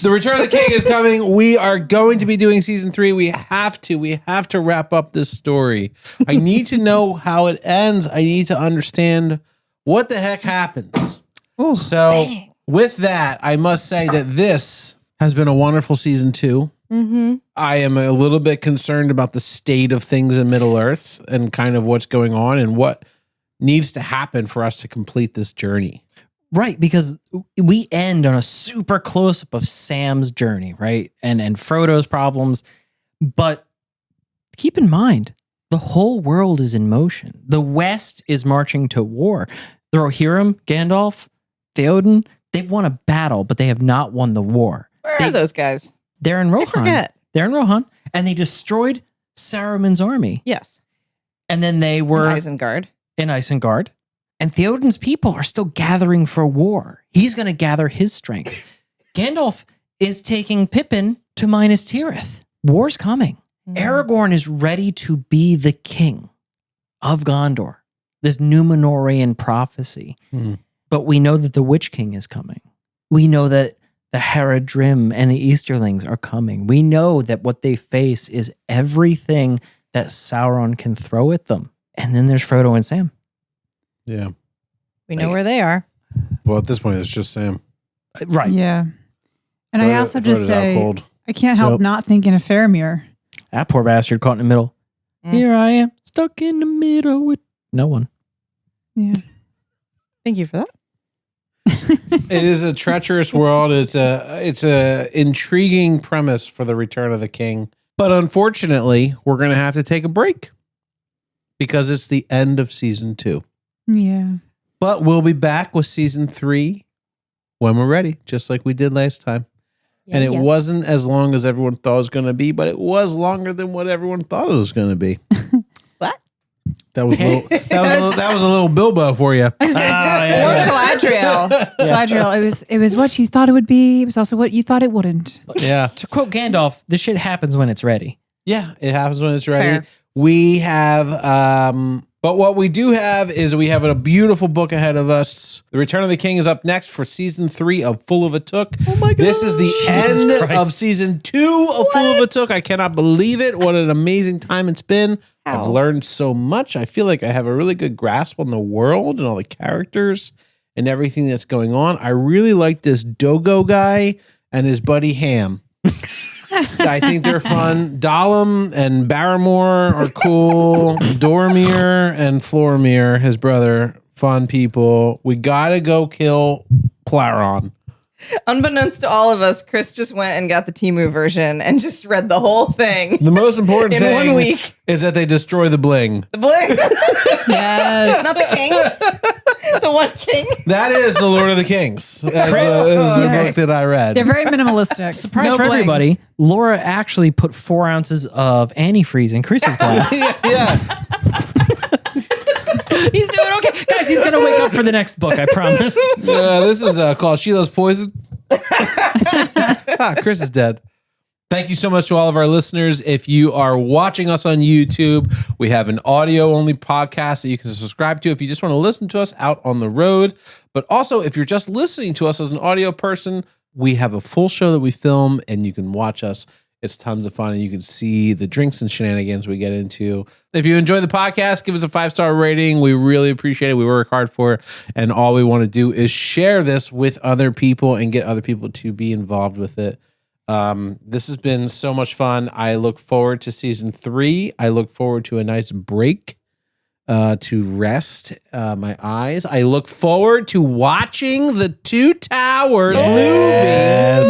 The Return of the King is coming. We are going to be doing season 3. We have to wrap up this story. I need to know how it ends. I need to understand what the heck happens. Ooh, So Dang. with that, I must say that this has been a wonderful season 2. Mm-hmm. I am a little bit concerned about the state of things in Middle Earth and kind of what's going on and what needs to happen for us to complete this journey. Right, because we end on a super close-up of Sam's journey, right? And Frodo's problems. But keep in mind, the whole world is in motion. The West is marching to war. The Rohirrim, Gandalf, Theoden, they've won a battle, but they have not won the war. Where are those guys? They're in I Rohan. forget. They're in Rohan, and they destroyed Saruman's army. Yes. And then they were Isengard. in Isengard. And Theoden's people are still gathering for war. He's going to gather his strength. Gandalf is taking Pippin to Minas Tirith. War's coming. Aragorn is ready to be the king of Gondor. This Númenórean prophecy. But we know that the Witch King is coming. We know that the Haradrim and the Easterlings are coming. We know that what they face is everything that Sauron can throw at them. And then there's Frodo and Sam. Yeah. We know where they are. Well, at this point, it's just Sam. Right. Yeah. And I also just say, I can't help not thinking of Faramir. That poor bastard caught in the middle. Here I am, stuck in the middle with no one. Yeah. Thank you for that. It is a treacherous world. It's a intriguing premise for the Return of the King. But unfortunately, we're going to have to take a break because it's the end of season 2. Yeah. But we'll be back with season 3 when we're ready, just like we did last time. And it wasn't as long as everyone thought it was going to be, but it was longer than what everyone thought it was going to be. What? That was a little Bilbo for you. Or Galadriel. Galadriel, it was what you thought it would be. It was also what you thought it wouldn't. Yeah. To quote Gandalf, this shit happens when it's ready. Yeah, it happens when it's ready. Fair. We have, but what we do have is we have a beautiful book ahead of us. The Return of the King is up next for season 3 of Full of a Took. Oh my God. This is the end of season 2 of Full of a Took. I cannot believe it. What an amazing time it's been. How? I've learned so much. I feel like I have a really good grasp on the world and all the characters and everything that's going on. I really like this Dogo guy and his buddy Ham. I think they're fun. Dalam and Barrymore are cool. Dormir and Flormir, his brother, fun people. We gotta go kill Plauron. Unbeknownst to all of us, Chris just went and got the Temu version and just read the whole thing. The most important In thing 1 week. is that they destroy the bling. The bling. Yes. Not the king. The one king. That is the Lord of the Kings. That is the book that I read. They're very minimalistic. Surprise No for bling. everybody. Laura actually put 4 ounces of antifreeze in Chris's glass. Yeah. He's doing okay. Guys, he's going to wake up for the next book, I promise. This is called Sheila's Poison. Chris is dead. Thank you so much to all of our listeners. If you are watching us on YouTube, we have an audio-only podcast that you can subscribe to if you just want to listen to us out on the road. But also, if you're just listening to us as an audio person, we have a full show that we film, and you can watch us. It's tons of fun, and you can see the drinks and shenanigans we get into. If you enjoy the podcast, give us a 5-star rating. We really appreciate it. We work hard for it, and all we want to do is share this with other people and get other people to be involved with it. This has been so much fun. I look forward to season 3. I look forward to a nice break to rest my eyes. I look forward to watching the Two Towers movie. Yes.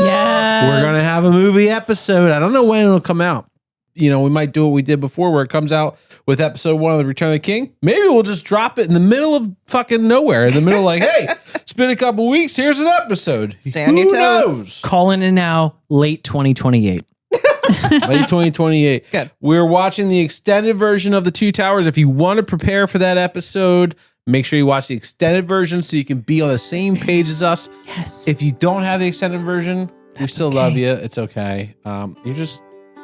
We're going to have a movie episode. I don't know when it'll come out. You know, we might do what we did before where it comes out with episode 1 of The Return of the King. Maybe we'll just drop it in the middle of fucking nowhere. In the middle, like, hey, it's been a couple weeks. Here's an episode. Stay on your toes. Calling it now, late 2028. Late 2028. Good. We're watching the extended version of The Two Towers. If you want to prepare for that episode, make sure you watch the extended version so you can be on the same page as us. Yes. If you don't have the extended version, we still love you. It's okay. You're just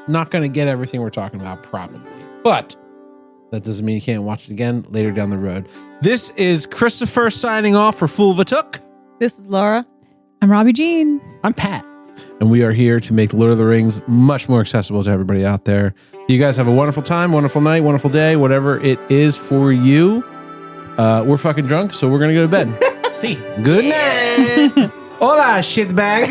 not going to get everything we're talking about, probably. But that doesn't mean you can't watch it again later down the road. This is Christopher signing off for Fool of a Took. This is Laura. I'm Robbie Jean. I'm Pat. And we are here to make Lord of the Rings much more accessible to everybody out there. You guys have a wonderful time, wonderful night, wonderful day, whatever it is for you. We're fucking drunk, so we're going to go to bed. See. Good night. Hola, shitbag.